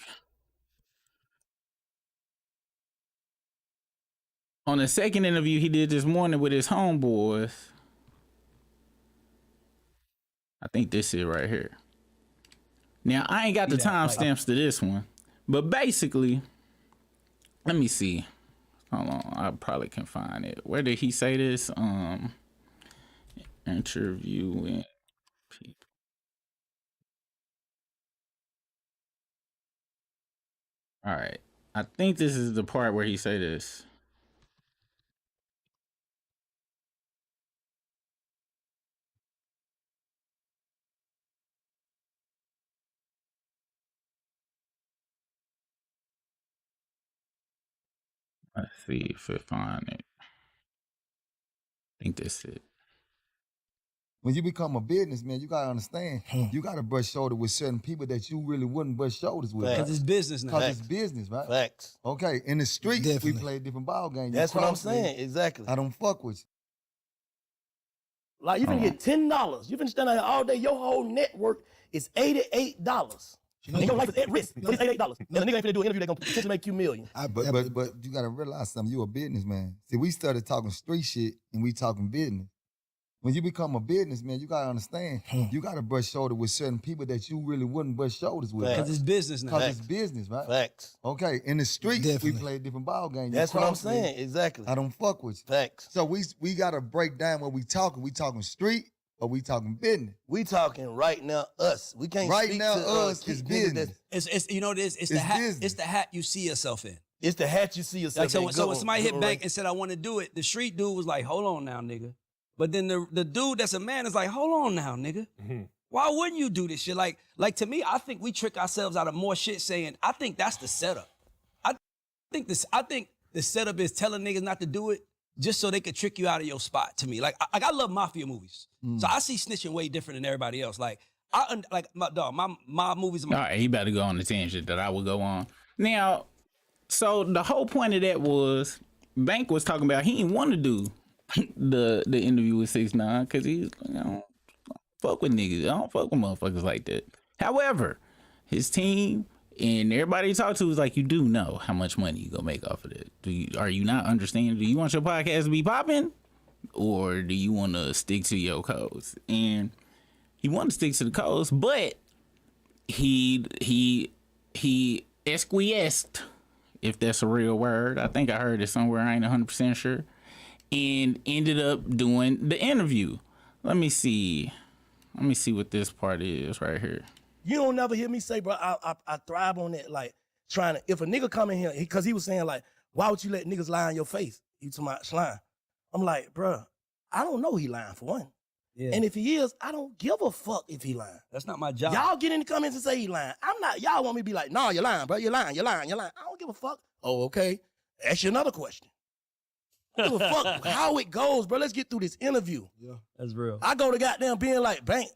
On the second interview he did this morning with his homeboys, I think this is right here. Now, I ain't got the timestamps to this one, but basically, let me see. Hold on, I probably can find it. Where did he say this? Interviewing people. All right, I think this is the part where he say this. Let's see if I find it. I think that's it. When you become a businessman, you gotta understand, you gotta brush shoulders with certain people that you really wouldn't brush shoulders with. Because it's business now. Because it's business, right? Facts. Okay, in the streets, we play a different ball game. That's what I'm saying, exactly. I don't fuck with you. Like, you finna get $10. You finna stand out here all day. Your whole network is $88. And your life is at risk. So it's $88. And a nigga ain't finna do an interview that's gonna potentially make you million. But you gotta realize something. You a businessman. See, we started talking street shit and we talking business. When you become a businessman, you gotta understand, you gotta brush shoulders with certain people that you really wouldn't brush shoulders with. Because it's business now. Because it's business, right? Facts. Okay, in the streets, we play a different ball game. That's what I'm saying, exactly. I don't fuck with you. Facts. So we gotta break down what we talking. We talking street or we talking business? We talking right now us. We can't right speak now to us is business. It's you know this. It's the hat. It's the hat you see yourself in. It's the hat you see yourself in. in. So when somebody hit back and said, I want to do it, the street dude was like, hold on now, nigga. But then the dude that's a man is like, hold on now, nigga. Why wouldn't you do this shit? Like to me, I think we trick ourselves out of more shit saying, I think that's the setup. I think the setup is telling niggas not to do it just so they could trick you out of your spot to me. Like I love mafia movies. So I see snitching way different than everybody else. Like my movies. All right, he better go on the tangent that I will go on. Now, so the whole point of that was Bank was talking about he didn't want to do the interview with 6ix9ine because he's fuck with niggas. I don't fuck with motherfuckers like that. However, his team and everybody he talked to was like, you do know how much money you gonna make off of it. Are you not understanding? Do you want your podcast to be popping, or do you want to stick to your codes? And he wanted to stick to the codes, but he esquiesced, if that's a real word. I think I heard it somewhere. I ain't 100% sure. And ended up doing the interview. Let me see what this part is right here. You don't never hear me say, bro, I thrive on that. Like, trying to, if a nigga come in here, because he was saying, like, why would you let niggas lie on your face? You to my slime. I'm like, bro, I don't know he lying for one. Yeah. And if he is, I don't give a fuck if he lying. That's not my job. Y'all get in the comments and say he lying. I'm not, y'all want me to be like, nah, you're lying, bro. You're lying. I don't give a fuck. Oh, okay. Ask you another question. I don't give a fuck how it goes, bro. Let's get through this interview. Yeah, that's real. I go to goddamn being like, Bank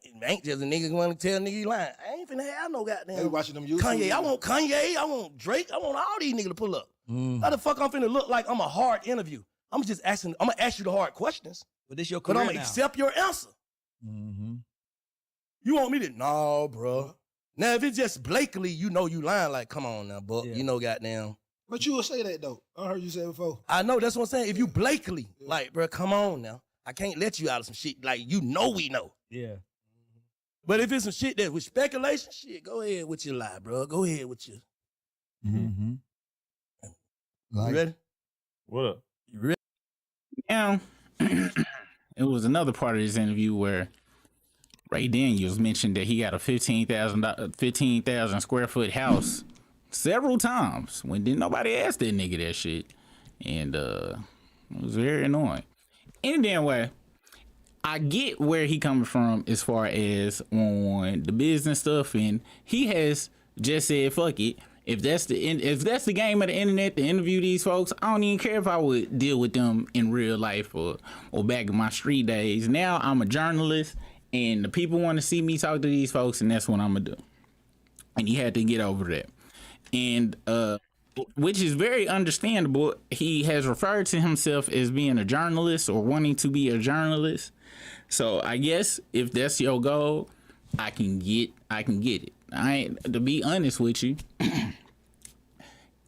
just a nigga want to tell nigga he lying. I ain't finna have no goddamn. They watching them YouTube. Kanye, I want Kanye, I want Drake, I want all these niggas to pull up. How the fuck I'm finna look like I'm a hard interview? I'm gonna ask you the hard questions. But this your But career I'm gonna now. accept your answer. You want me to? No, bro. Now if it's just blatantly, you know you lying, like, come on now, Buck. You know goddamn. But you will say that though. I heard you say it before. I know, that's what I'm saying. If you blatantly, like, bro, come on now. I can't let you out of some shit. Like, you know we know. Yeah. But if it's some shit that with speculation, shit, go ahead with your lie, bro. Go ahead with your. Like, You ready? What up? You ready? Now, it was another part of this interview where Ray Daniels mentioned that he got a 15,000 square foot house several times when didn't nobody ask that nigga that shit. And it was very annoying. Any damn way, I get where he coming from as far as on the business stuff, and he has just said, fuck it. If that's the game of the internet to interview these folks, I don't even care if I would deal with them in real life or back in my street days. Now I'm a journalist, and the people want to see me talk to these folks, and that's what I'm gonna do. And he had to get over that. And which is very understandable. He has referred to himself as being a journalist or wanting to be a journalist. So I guess if that's your goal, I can get it. To be honest with you,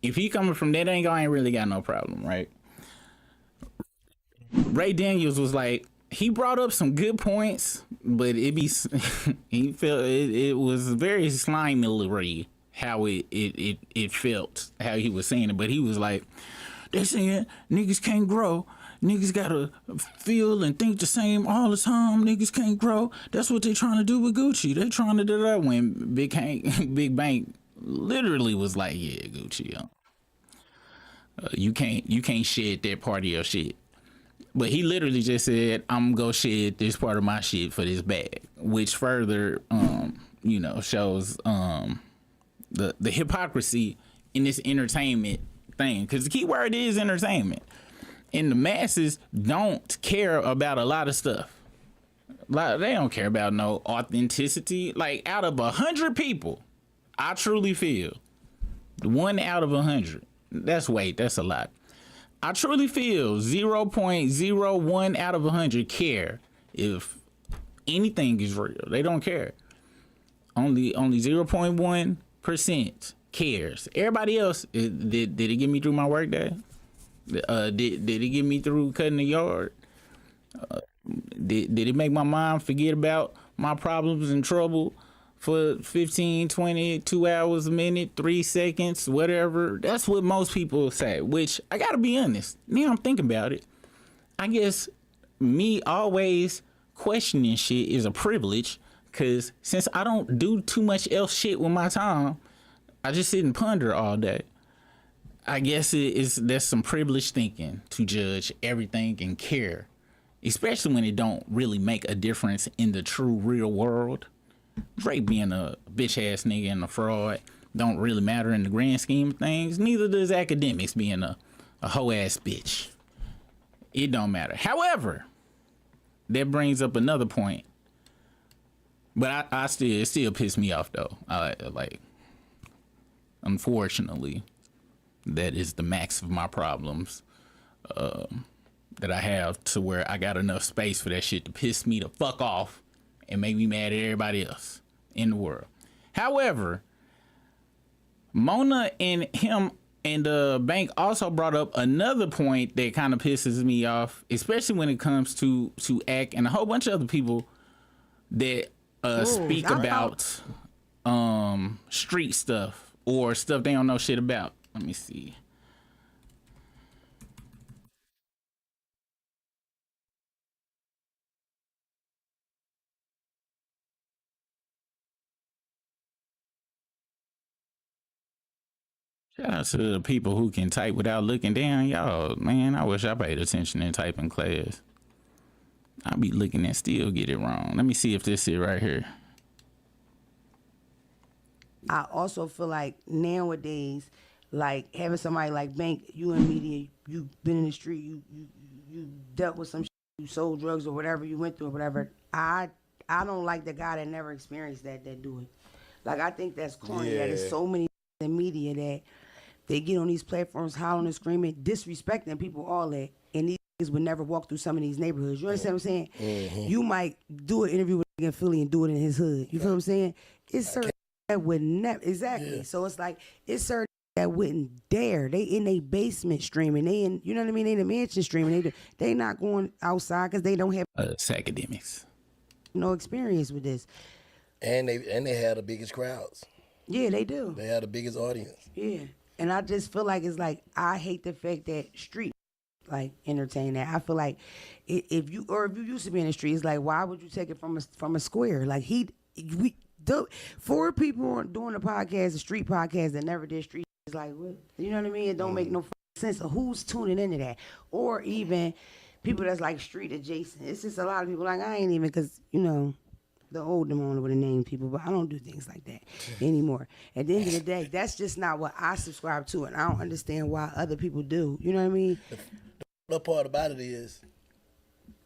if he coming from that angle, I ain't really got no problem, right? Ray Daniels was like, he brought up some good points, but he felt it was very slimy how it felt, how he was saying it. But he was like, they saying niggas can't grow. Niggas gotta feel and think the same all the time. Niggas can't grow. That's what they trying to do with Gucci. They trying to do that when Big Bank literally was like, yeah, Gucci, you can't shed that part of your shit. But he literally just said, I'm gonna go shed this part of my shit for this bag, which further, shows the hypocrisy in this entertainment thing. Because the key word is entertainment. And the masses don't care about a lot of stuff. They don't care about no authenticity. Like, out of 100 people, I truly feel 1 out of 100. That's a lot. I truly feel 0.01 out of 100 care if anything is real. They don't care. Only 0.1% cares. Everybody else, did it get me through my work day? Did it get me through cutting the yard? Did it make my mind forget about my problems and trouble for 15, 20, 2 hours, a minute, 3 seconds, whatever? That's what most people say, which I gotta be honest. Now I'm thinking about it. I guess me always questioning shit is a privilege, because since I don't do too much else shit with my time, I just sit and ponder all day. I guess there's some privileged thinking to judge everything and care, especially when it don't really make a difference in the true real world. Drake being a bitch ass nigga and a fraud don't really matter in the grand scheme of things. Neither does academics being a hoe ass bitch. It don't matter. However, that brings up another point. But it still pissed me off though. Unfortunately, that is the max of my problems that I have, to where I got enough space for that shit to piss me the fuck off and make me mad at everybody else in the world. However, Mona and him and Bank also brought up another point that kind of pisses me off, especially when it comes to Act and a whole bunch of other people that speak about street stuff or stuff they don't know shit about. Let me see. Shout out to the people who can type without looking down. Y'all, man, I wish I paid attention in typing class. I be looking and still get it wrong. Let me see if this is right here. I also feel like nowadays, like having somebody like Bank, you in media, you been in the street, you dealt with some shit, you sold drugs or whatever you went through or whatever. I don't like the guy that never experienced that do it. Like, I think that's corny. That there's so many in media that they get on these platforms hollering and screaming, disrespecting people, all that, and these niggas would never walk through some of these neighborhoods. You understand what I'm saying? Mm-hmm. You might do an interview with a nigga in Philly and do it in his hood. You feel what I'm saying? It's certain that would never, exactly. Yeah. So it's like, it's certain that wouldn't dare. They in their basement streaming. They in, you know what I mean? They in the mansion streaming. They not going outside because they don't have academics. No experience with this. And they have the biggest crowds. Yeah, they do. They have the biggest audience. Yeah. And I just feel like it's like, I hate the fact that street like entertain that. I feel like if you used to be in the street, it's like, why would you take it from a square? Like 4 people doing a podcast, a street podcast that never did street. It's like, what? You know what I mean? It don't make no sense of who's tuning into that. Or even people that's like street adjacent. It's just a lot of people like, I ain't even, because, you know, the old them on with the name people, but I don't do things like that anymore. At the end of the day, that's just not what I subscribe to, and I don't understand why other people do. You know what I mean? The part about it is,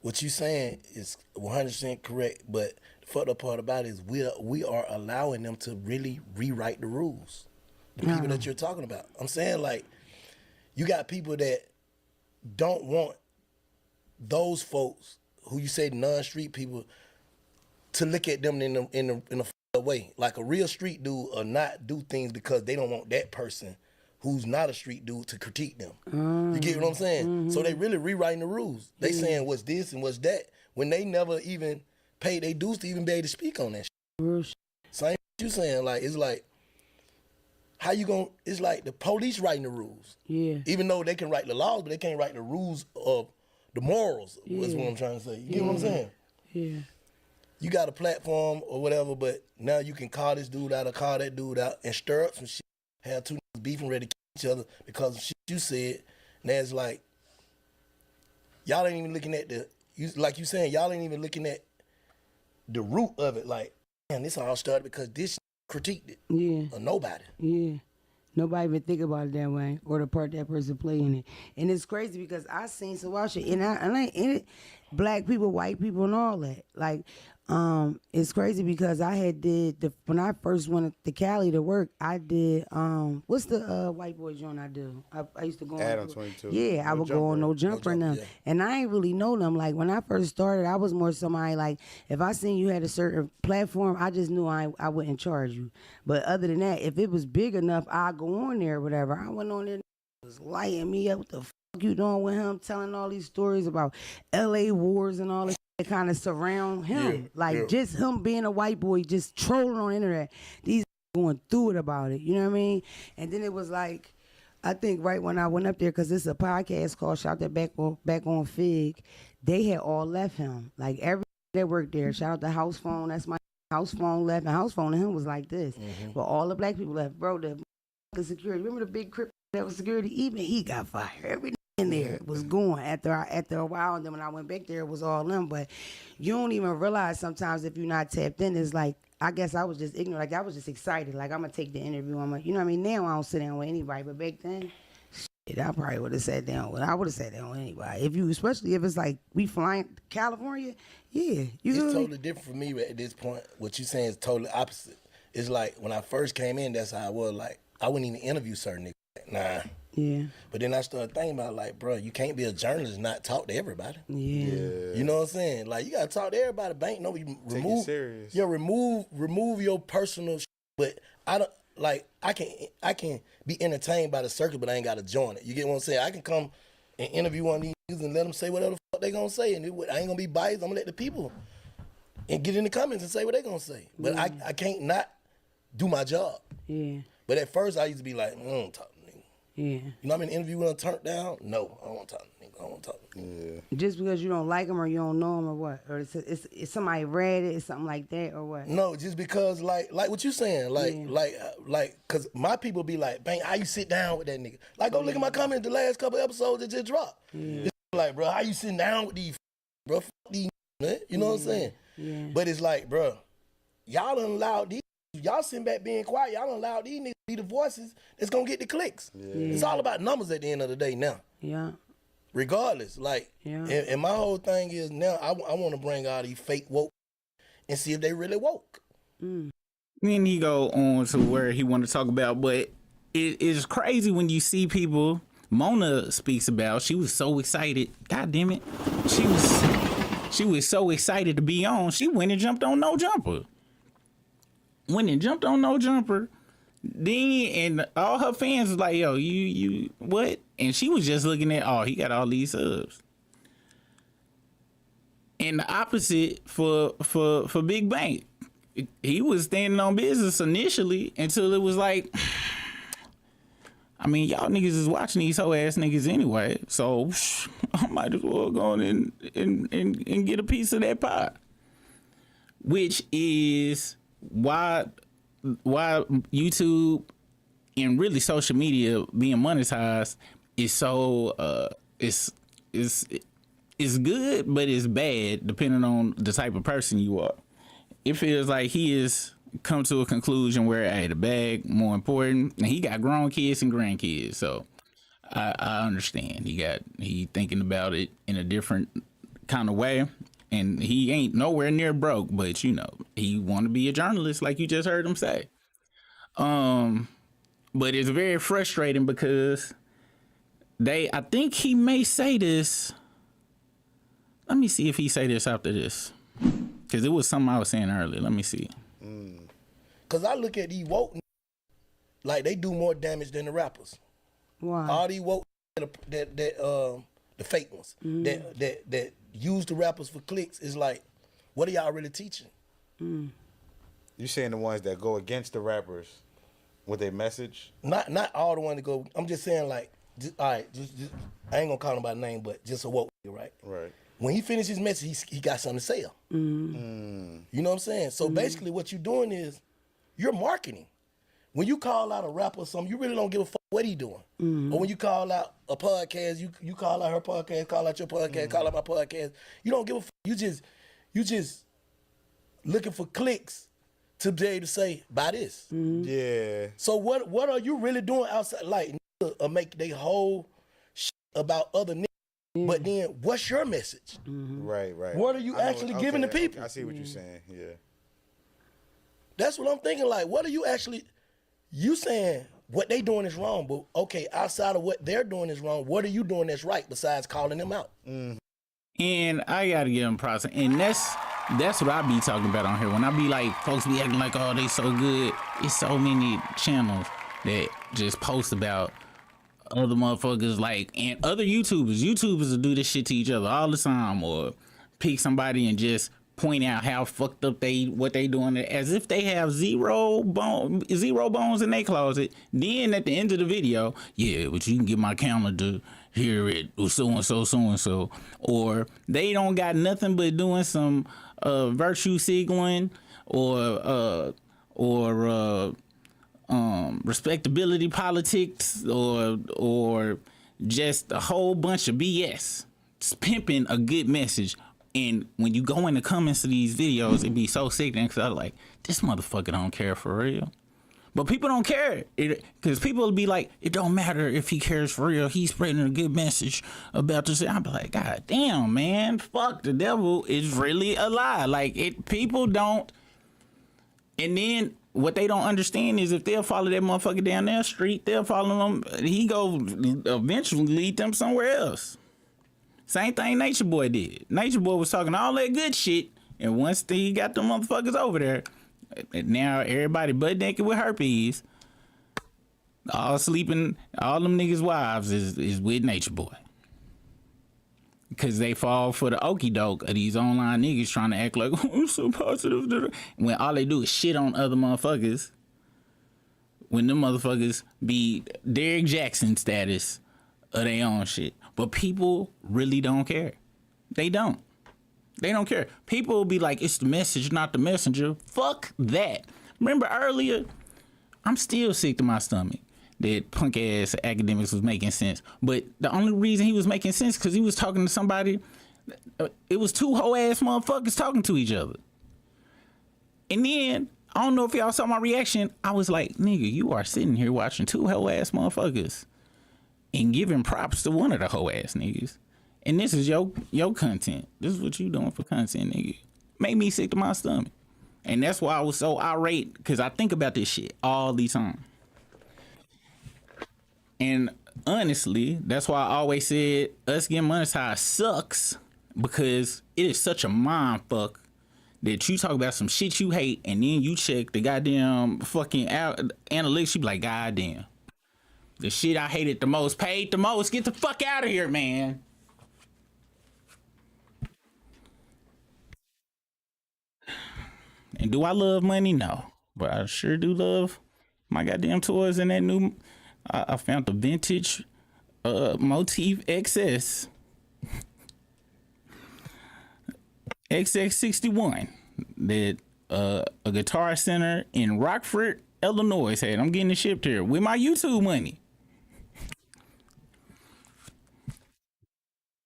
what you saying is 100% correct, but the fucked up part about it is we are allowing them to really rewrite the rules. The people that you're talking about. I'm saying, like, you got people that don't want those folks who you say non-street people to look at them in a way. Like, a real street dude or not do things because they don't want that person who's not a street dude to critique them. You get what I'm saying? So they really rewriting the rules. They saying what's this and what's that when they never even paid their dues to even be able to speak on that shit. Same you saying, like, it's like, how you gonna, it's like the police writing the rules. Yeah. Even though they can write the laws, but they can't write the rules of the morals, is what I'm trying to say. You get what I'm saying? Yeah. You got a platform or whatever, but now you can call this dude out or call that dude out and stir up some shit. Have two niggas beefing ready to kill each other because of shit you said. And that's like, y'all ain't even looking at like you saying, y'all ain't even looking at the root of it. Like, man, this all started because this critiqued it. Yeah. Or nobody. Yeah. Nobody even think about it that way, or the part that person play in it. And it's crazy because I seen some wild shit, and I in it, black people, white people, and all that. Like, it's crazy because I had when I first went to Cali to work, I did what's the white boy joint I do? I used to go Adam 22. Yeah, I would go on No Jumper and them. And I ain't really know them. Like when I first started, I was more somebody like, if I seen you had a certain platform, I just knew I wouldn't charge you. But other than that, if it was big enough, I'd go on there or whatever. I went on there, was lighting me up. What the fuck you doing with him? Telling all these stories about LA wars and all this. Kind of surround him, just him being a white boy, just trolling on the internet. These going through it about it, you know what I mean? And then it was like, I think right when I went up there, because this is a podcast called Shout That Back on Fig, they had all left him. Like everybody that worked there, shout out to House Phone, that's my House Phone left, and House Phone to him was like this. But all the black people left, bro. The security, remember the big crip that was security? Even he got fired. Every in there was going after a while, and then when I went back there, it was all them. But you don't even realize sometimes if you're not tapped in. It's like, I guess I was just ignorant. Like I was just excited. Like I'm gonna take the interview. You know what I mean? Now I don't sit down with anybody, but back then, shit, I probably would have sat down with. I would have sat down with anybody. Especially if it's like we flying to California, yeah. It's totally different for me at this point. What you saying is totally opposite. It's like when I first came in, that's how I was. Like I wouldn't even interview certain niggas. Nah. Yeah. But then I started thinking about like, bro, you can't be a journalist and not talk to everybody. Yeah. You know what I'm saying? Like you gotta talk to everybody. Bank no, you Take it serious. Yeah, remove your personal. But I don't like. I can be entertained by the circuit, but I ain't gotta join it. You get what I'm saying? I can come and interview one of these niggas and let them say whatever the fuck they gonna say, and I ain't gonna be biased. I'm gonna let the people and get in the comments and say what they gonna say. But I can't not do my job. Yeah. But at first I used to be like, I don't talk. Yeah. You know, I'm in an interview when I'm turned down. No, I don't want to talk to nigga. I don't want to talk to nigga. Just because you don't like them or you don't know them or what? Or it's somebody read it, it's something like that or what? No, just because like what you saying, like, cause my people be like, bang, how you sit down with that nigga? Like, go look at my comments the last couple episodes that just dropped. It's like, bro, how you sitting down with these, bro? Fuck these, man. You know what I'm saying? Yeah. But it's like, bro, y'all done allowed these. Y'all sitting back being quiet. Y'all done allowed these niggas to be the voices that's gonna get the clicks. It's all about numbers at the end of the day now. Yeah. Regardless, like, and my whole thing is now I want to bring all these fake woke and see if they really woke. Then he go on to where he want to talk about, but it is crazy when you see people. Mona speaks about. She was so excited. God damn it, she was so excited to be on. She went and jumped on No Jumper. Then and all her fans was like, yo, you what? And she was just looking at, oh, he got all these subs. And the opposite for Big Bank. He was standing on business initially until it was like, I mean, y'all niggas is watching these hoe ass niggas anyway, so I might as well go on and get a piece of that pie. Which is why YouTube and really social media being monetized is so it's good, but it's bad depending on the type of person you are. It feels like he has come to a conclusion where, hey, the bag more important, and he got grown kids and grandkids, so I understand. He thinking about it in a different kind of way. And he ain't nowhere near broke, but you know, he want to be a journalist like you just heard him say. But it's very frustrating because I think he may say this. Let me see if he say this after this. Because it was something I was saying earlier. Let me see. Because I look at these woke, like they do more damage than the rappers. Why? All these woke that the fake ones that use the rappers for clicks is like, what are y'all really teaching? You saying the ones that go against the rappers with their message? Not all the ones that go. I'm just saying like, all right, just I ain't gonna call him by name, but just a woke, right? Right. When he finished his message, he got something to say. You know what I'm saying? So basically, what you're doing is you're marketing. When you call out a rapper or something, you really don't give a fuck what he doing. Or when you call out a podcast, you call out her podcast, call out your podcast, call out my podcast. You don't give a fuck. You just looking for clicks to be able to say, buy this. Yeah. So what are you really doing outside? Like, make they whole shit about other niggas. But then, what's your message? Right. What are you actually giving the people? I see what you're saying. Yeah. That's what I'm thinking. Like, what are you actually? You saying what they doing is wrong, but okay, outside of what they're doing is wrong, what are you doing that's right besides calling them out? And I gotta give them props, and that's what I be talking about on here. When I be like, folks be acting like, oh, they so good. It's so many channels that just post about other motherfuckers, like, and other YouTubers will do this shit to each other all the time, or pick somebody and just point out how fucked up what they doing, as if they have zero bones in their closet. Then at the end of the video, yeah, but you can get my calendar here at so and so, or they don't got nothing but doing some virtue signaling or respectability politics or just a whole bunch of BS. It's pimping a good message. And when you go in the comments of these videos, it be so sickening because I'm like, this motherfucker don't care for real. But people don't care because people will be like, it don't matter if he cares for real. He's spreading a good message about this. I'm like, God damn, man, fuck, the devil is really a lie. Like, people don't. And then what they don't understand is if they'll follow that motherfucker down their street, they'll follow them. He go eventually lead them somewhere else. Same thing Nature Boy did. Nature Boy was talking all that good shit, and once he got them motherfuckers over there, now everybody butt naked with herpes, all sleeping, all them niggas' wives is with Nature Boy. Because they fall for the okie doke of these online niggas trying to act like, oh, I'm so positive. When all they do is shit on other motherfuckers. When them motherfuckers be Derrick Jackson status of their own shit. But people really don't care. They don't. They don't care. People will be like, it's the message, not the messenger. Fuck that. Remember earlier, I'm still sick to my stomach that punk ass academics was making sense. But the only reason he was making sense because he was talking to somebody. It was two hoe ass motherfuckers talking to each other. And then, I don't know if y'all saw my reaction. I was like, nigga, you are sitting here watching two hoe ass motherfuckers and giving props to one of the hoe ass niggas. And this is your content. This is what you doing for content, nigga. Made me sick to my stomach. And that's why I was so irate, because I think about this shit all the time. And honestly, that's why I always said us getting monetized sucks, because it is such a mind fuck that you talk about some shit you hate and then you check the goddamn fucking analytics, you be like, goddamn. The shit I hated the most paid the most. Get the fuck out of here, man. And do I love money? No. But I sure do love my goddamn toys and that new... I found the vintage Motif XS. XX61 that a Guitar Center in Rockford, Illinois had. I'm getting it shipped here with my YouTube money.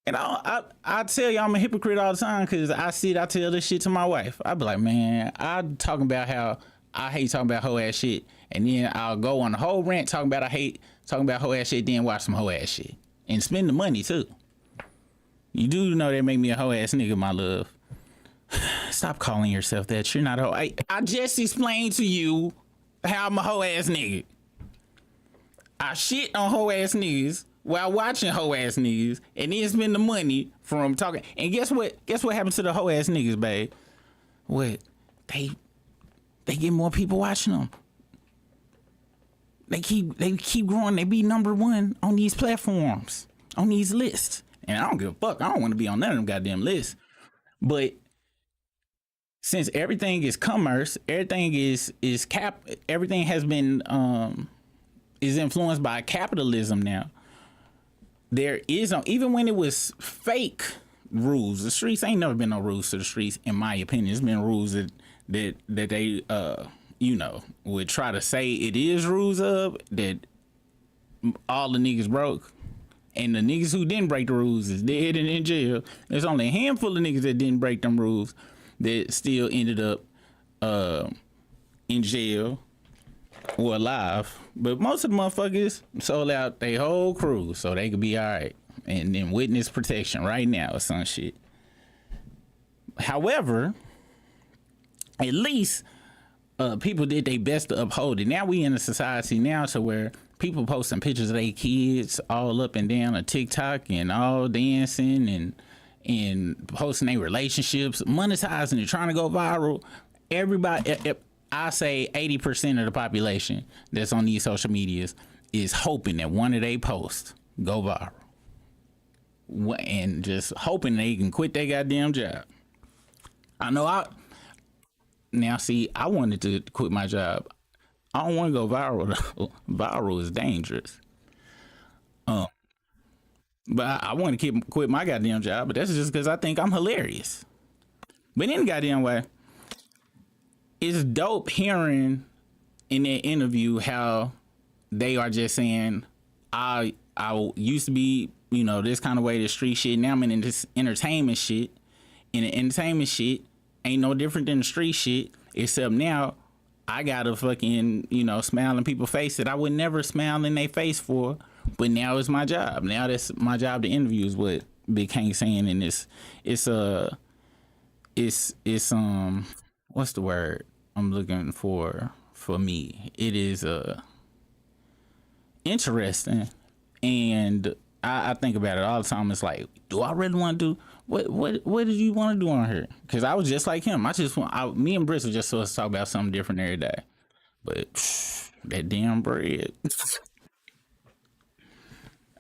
And I tell you I'm a hypocrite all the time because I tell this shit to my wife. I be like, man, I'm talking about how I hate talking about hoe ass shit. And then I'll go on the whole rant talking about I hate talking about hoe ass shit, then watch some hoe ass shit. And spend the money too. You do know that make me a hoe ass nigga, my love. Stop calling yourself that. You're not a hoe. I just explained to you how I'm a hoe ass nigga. I shit on hoe ass niggas while watching hoe ass niggas and then spend the money from talking. And guess what? Guess what happens to the hoe ass niggas, babe? What? They get more people watching them. they keep growing. They be number one on these platforms, on these lists. And I don't give a fuck. I don't want to be on none of them goddamn lists. But since everything is commerce, everything everything has been is influenced by capitalism now. There is even when it was fake rules, the streets ain't never been no rules to the streets, in my opinion. It's been rules that they would try to say it is rules of, that all the niggas broke. And the niggas who didn't break the rules is dead and in jail. There's only a handful of niggas that didn't break them rules that still ended up in jail or alive. But most of the motherfuckers sold out their whole crew so they could be all right. And then witness protection right now or some shit. However, at least people did their best to uphold it. Now we in a society now to where people posting pictures of their kids all up and down on TikTok and all dancing and posting their relationships, monetizing it, trying to go viral. Everybody, I say 80% of the population that's on these social medias is hoping that one of their posts go viral. And just hoping they can quit their goddamn job. I wanted to quit my job. I don't want to go viral though. Viral is dangerous. But I want to quit my goddamn job, but that's just because I think I'm hilarious. But in the goddamn way, it's dope hearing in that interview how they are just saying, I used to be, this kind of way, the street shit. Now I'm in this entertainment shit. And the entertainment shit ain't no different than the street shit, except now I gotta fucking, smile in people's face that I would never smile in their face for. But now it's my job. Now that's my job to interview, is what Big King saying in this. It's what's the word I'm looking for me? It is interesting, and I think about it all the time. It's like, do I really want to do what did you want to do on here? Because I was just like him. Me and Britt were just supposed to talk about something different every day, but that damn bread.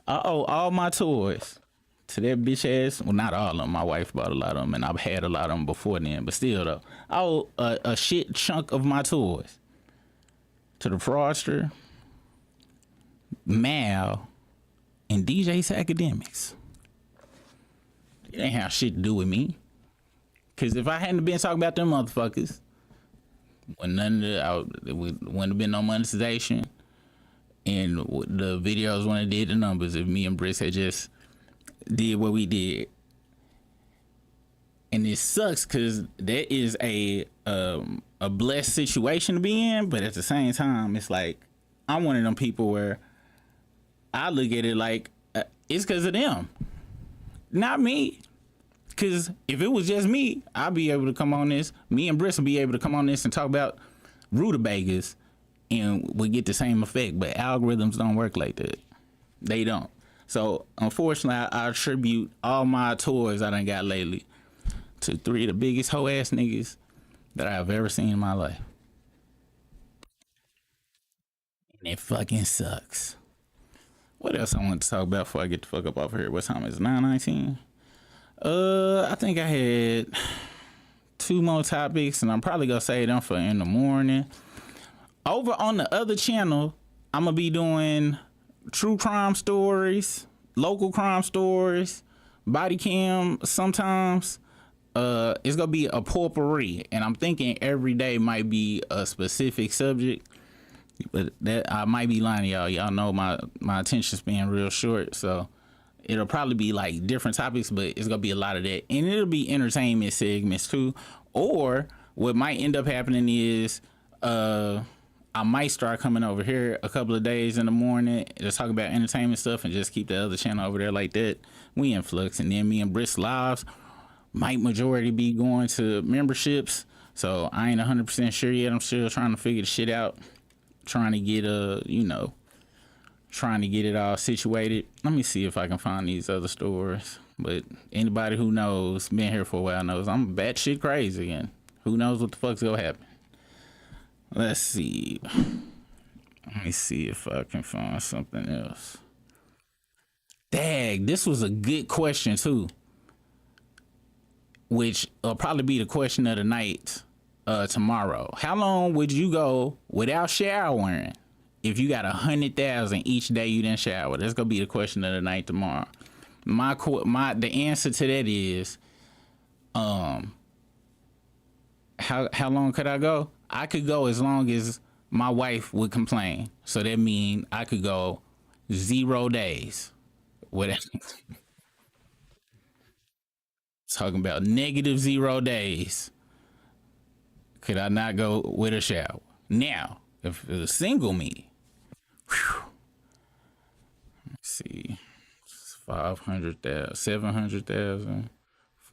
I owe all my toys to that bitch ass. Well, not all of them. My wife bought a lot of them, and I've had a lot of them before then. But still, though, I owe a shit chunk of my toys to the fraudster, Mal, and DJ's Academics. It ain't have shit to do with me. Cause if I hadn't been talking about them motherfuckers, wouldn't have been no monetization. And the videos when I did the numbers, if me and Britt had just did what we did. And it sucks because that is a blessed situation to be in, but at the same time, it's like I'm one of them people where I look at it like it's because of them, not me. Because if it was just me, I'd be able to come on this. Me and Britt would be able to come on this and talk about rutabagas, and we get the same effect. But algorithms don't work like that. They don't. So unfortunately, I attribute all my toys I done got lately to 3 of the biggest hoe ass niggas that I've ever seen in my life. And it fucking sucks. What else I want to talk about before I get the fuck up off here? What time is it? 9:19? I think I had 2 more topics, and I'm probably gonna save them for in the morning. Over on the other channel, I'm gonna be doing true crime stories, local crime stories, body cam sometimes. It's gonna be a potpourri, and I'm thinking every day might be a specific subject, but that I might be lying to y'all. Y'all know my attention span real short, so it'll probably be like different topics, but it's gonna be a lot of that, and it'll be entertainment segments too. Or what might end up happening is I might start coming over here a couple of days in the morning, just talk about entertainment stuff, and just keep the other channel over there like that. We in flux, and then me and Britt's lives might majority be going to memberships. So I ain't 100% sure yet. I'm still trying to figure the shit out, trying to get trying to get it all situated. Let me see if I can find these other stores. But anybody who knows, been here for a while, knows I'm batshit crazy, and who knows what the fuck's gonna happen. Let's see. Let me see if I can find something else. Dang, this was a good question too, which will probably be the question of the night tomorrow. How long would you go without showering if you got 100,000 each day you didn't shower? That's gonna be the question of the night tomorrow. The answer to that is, how long could I go? I could go as long as my wife would complain. So that means I could go 0 days without. Talking about negative 0 days. Could I not go with a shower? Now, if it was single me, let's see, 500,000, 700,000,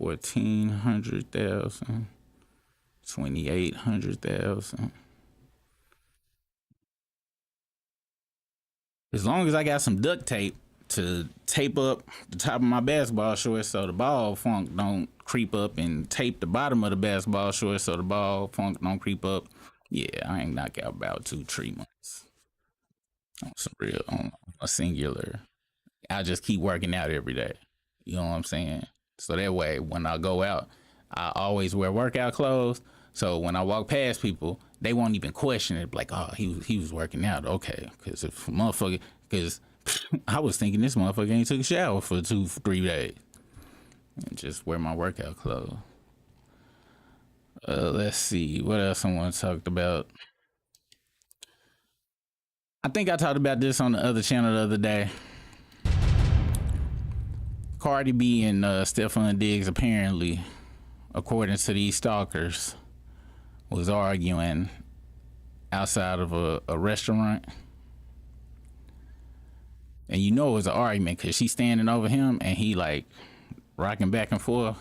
1,400,000, 2,800,000. As long as I got some duct tape to tape up the top of my basketball shorts so the ball funk don't creep up, and tape the bottom of the basketball shorts so the ball funk don't creep up, yeah, I ain't knock out about 2-3 months on some real, on a singular. I just keep working out every day. You know what I'm saying? So that way, when I go out, I always wear workout clothes. So when I walk past people, they won't even question it. Like, oh, he was working out. Okay. Because if motherfucker, because I was thinking this motherfucker ain't took a shower for 2-3 days. And just wear my workout clothes. Let's see. What else I want to talk about? I think I talked about this on the other channel the other day. Cardi B and Stephon Diggs apparently, according to these stalkers, was arguing outside of a restaurant. And you know it was an argument because she's standing over him and he like rocking back and forth.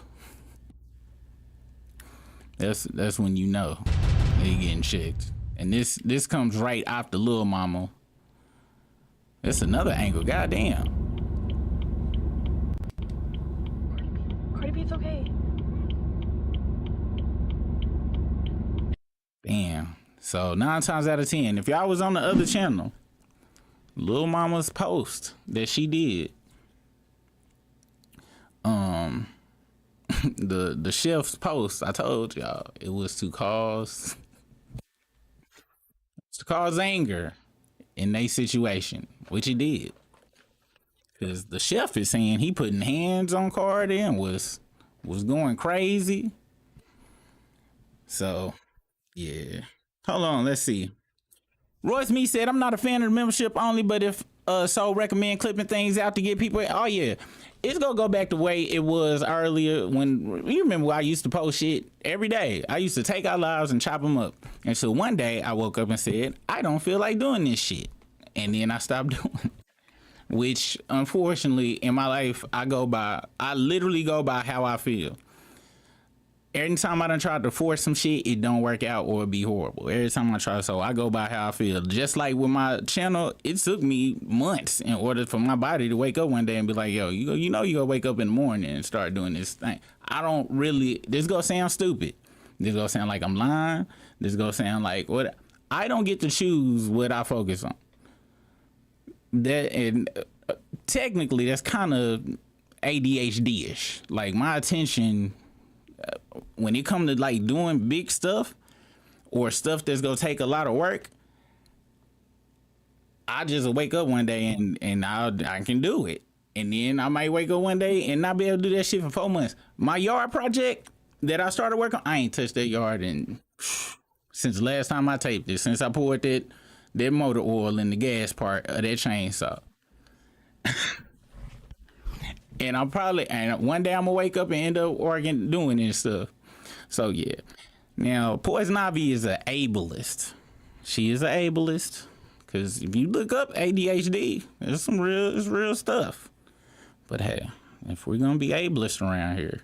That's when you know they getting checked. And this comes right after Lil Mama. That's another angle. Goddamn. Cardi B, it's okay. Damn. So 9 times out of 10, if y'all was on the other channel, Lil Mama's post that she did, the chef's post, I told y'all it was to cause anger in their situation, which it did. Cause the chef is saying he putting hands on Cardi and was going crazy. So yeah. Hold on, let's see. Royce Me said, I'm not a fan of the membership only, but if so recommend clipping things out to get people. Oh yeah. It's gonna go back the way it was earlier when you remember when I used to post shit every day. I used to take our lives and chop them up. And so one day I woke up and said, I don't feel like doing this shit. And then I stopped doing it. Which unfortunately in my life I literally go by how I feel. Every time I done tried to force some shit, it don't work out or it be horrible. Every time I try, so I go by how I feel. Just like with my channel, it took me months in order for my body to wake up one day and be like, yo, you gonna wake up in the morning and start doing this thing. I don't really, this gonna sound stupid. This gonna sound like I'm lying. This gonna sound like what? I don't get to choose what I focus on. That, and technically that's kind of ADHD-ish. Like my attention, when it comes to like doing big stuff or stuff that's gonna take a lot of work, I just wake up one day and I can do it. And then I might wake up one day and not be able to do that shit for 4 months. My yard project that I started working on, I ain't touched that yard since the last time I taped it, since I poured that motor oil in the gas part of that chainsaw. And one day I'm gonna wake up and end up doing this stuff. So yeah. Now Poison Ivy is an ableist. She is an ableist. Cause if you look up ADHD, it's real stuff. But hey, if we're gonna be ableist around here,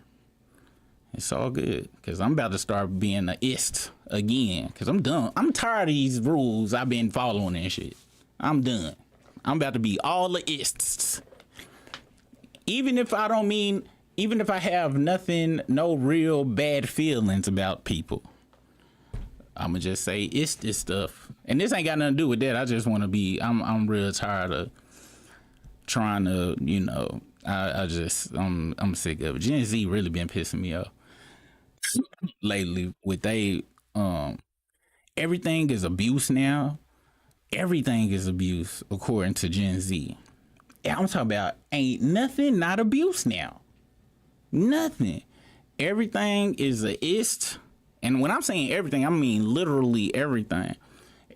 it's all good. Cause I'm about to start being an ist again. Cause I'm done. I'm tired of these rules I've been following and shit. I'm done. I'm about to be all the ists. Even if I have no real bad feelings about people, I'ma just say it's this stuff. And this ain't got nothing to do with that. I just wanna be I'm real tired of trying to, you know, I'm sick of it. Gen Z really been pissing me off lately with everything is abuse now. Everything is abuse according to Gen Z. And I'm talking about ain't nothing not abuse now. Nothing. Everything is a ist. And when I'm saying everything, I mean literally everything.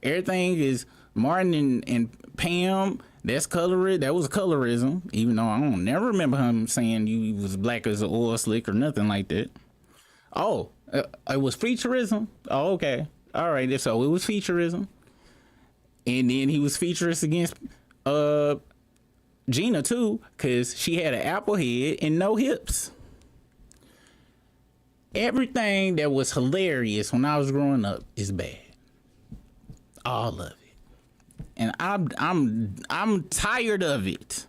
Everything is Martin and Pam. That's color. That was colorism. Even though I don't never remember him saying you was black as an oil slick or nothing like that. Oh, it was featureism. Oh, okay. All right. So it was featureism. And then he was featurist against Gina too, because she had an apple head and no hips. Everything that was hilarious when I was growing up is bad. All of it. And I'm tired of it.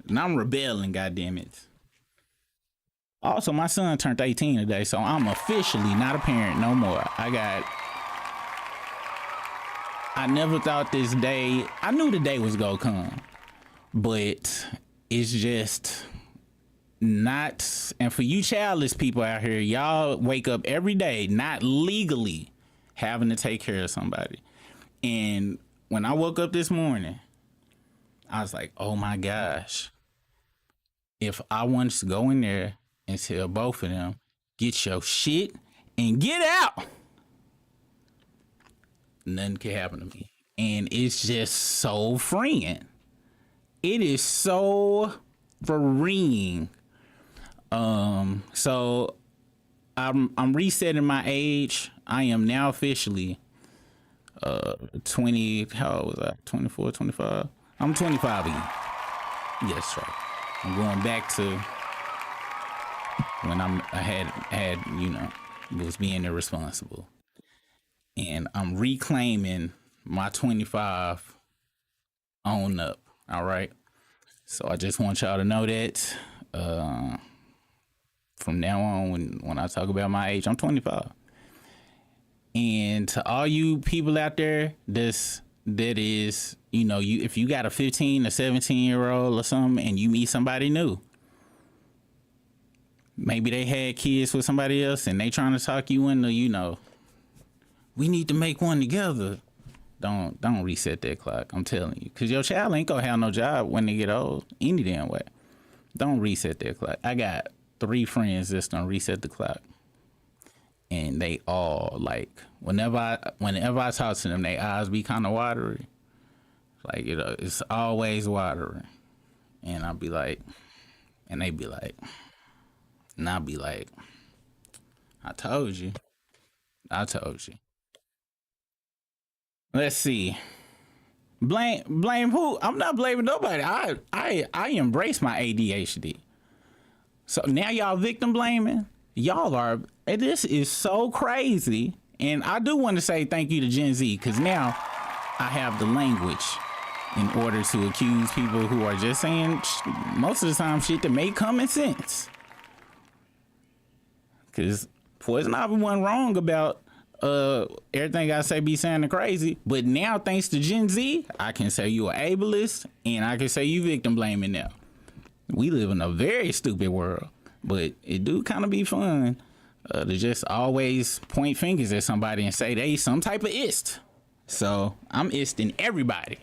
And I'm rebelling, goddammit. Also, my son turned 18 today, so I'm officially not a parent no more. I never thought this day, I knew the day was gonna come, but it's just not. And for you childless people out here, y'all wake up every day not legally having to take care of somebody. And when I woke up this morning, I was like, oh my gosh, if I wanted to go in there and tell both of them, get your shit and get out, nothing can happen to me. And it's just so freeing. It is so freeing. So I'm resetting my age. I am now officially 20, how old was I? 24, 25? I'm 25 again. Yes, right. I'm going back to when I had, you know, was being irresponsible. And I'm reclaiming my 25 on up. All right. So I just want y'all to know that from now on, when I talk about my age, I'm 25. And to all you people out there that is, you know, if you got a 15 or 17-year-old or something and you meet somebody new, maybe they had kids with somebody else and they trying to talk you into, you know, we need to make one together. Don't reset that clock. I'm telling you, because your child ain't gonna have no job when they get old any damn way. Don't reset that clock. I got 3 friends that's gonna reset the clock, and they all like whenever I talk to them, their eyes be kind of watery. Like, you know, it's always watering, and I'll be like, and they be like, and I'll be like, I told you. Let's see. Blame who? I'm not blaming nobody. I embrace my ADHD. So now y'all victim blaming? Y'all are, this is so crazy. And I do want to say thank you to Gen Z, because now I have the language in order to accuse people who are just saying most of the time shit that make common sense. Because Poison Ivy wasn't wrong about everything I say be sounding crazy, but now thanks to Gen Z, I can say you are ableist and I can say you victim blaming now. We live in a very stupid world, but it do kind of be fun to just always point fingers at somebody and say they some type of ist. So I'm isting everybody.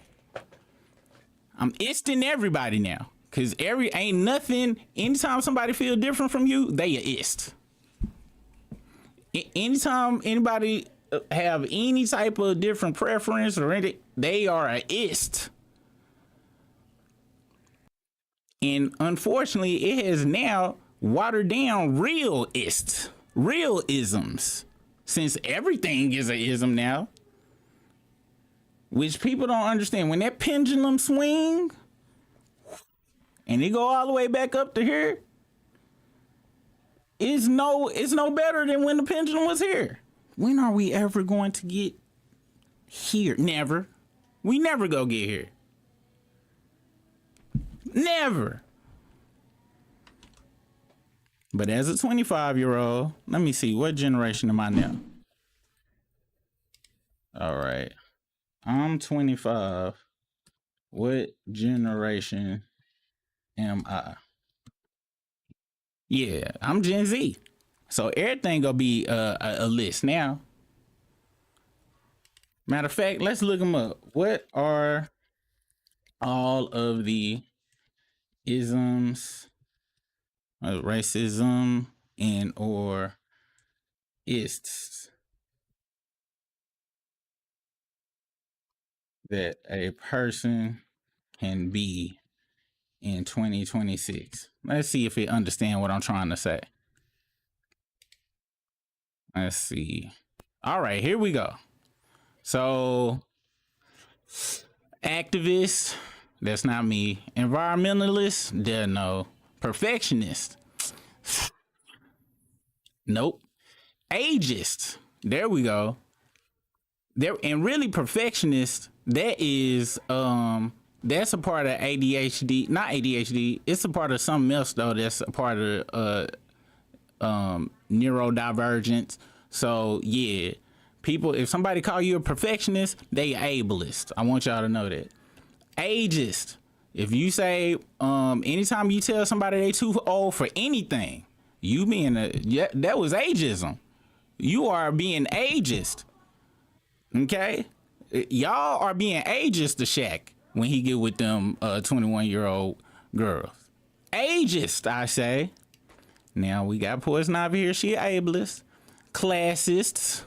I'm isting everybody now, cause ain't nothing. Anytime somebody feel different from you, they a ist. Anytime anybody have any type of different preference or anything, they are a ist. And unfortunately, it has now watered down real isms, since everything is a ism now, which people don't understand. When that pendulum swing and it go all the way back up to here, it's no better than when the pendulum was here. When are we ever going to get here? Never. We never go get here. Never. But as a 25-year-old, let me see, what generation am I now? All right. I'm 25. What generation am I? Yeah, I'm Gen Z. So everything gonna be a list now. Matter of fact, let's look them up. What are all of the isms, racism, and or ists that a person can be in 2026? Let's see if it understand what I'm trying to say. Let's see. All right, here we go. So, activist, that's not me. Environmentalist, there no. Perfectionist, nope. Ageist, there we go. There, and really perfectionist, that is that's a part of ADHD, not ADHD, it's a part of something else though, that's a part of neurodivergence. So yeah, people, if somebody call you a perfectionist, they ableist. I want y'all to know that. Ageist, if you say anytime you tell somebody they too old for anything, you being that was ageism. You are being ageist. Okay, y'all are being ageist to Shaq when he get with them 21-year-old girls. Ageist, I say. Now we got Poison Ivy here. She ableist. Classists.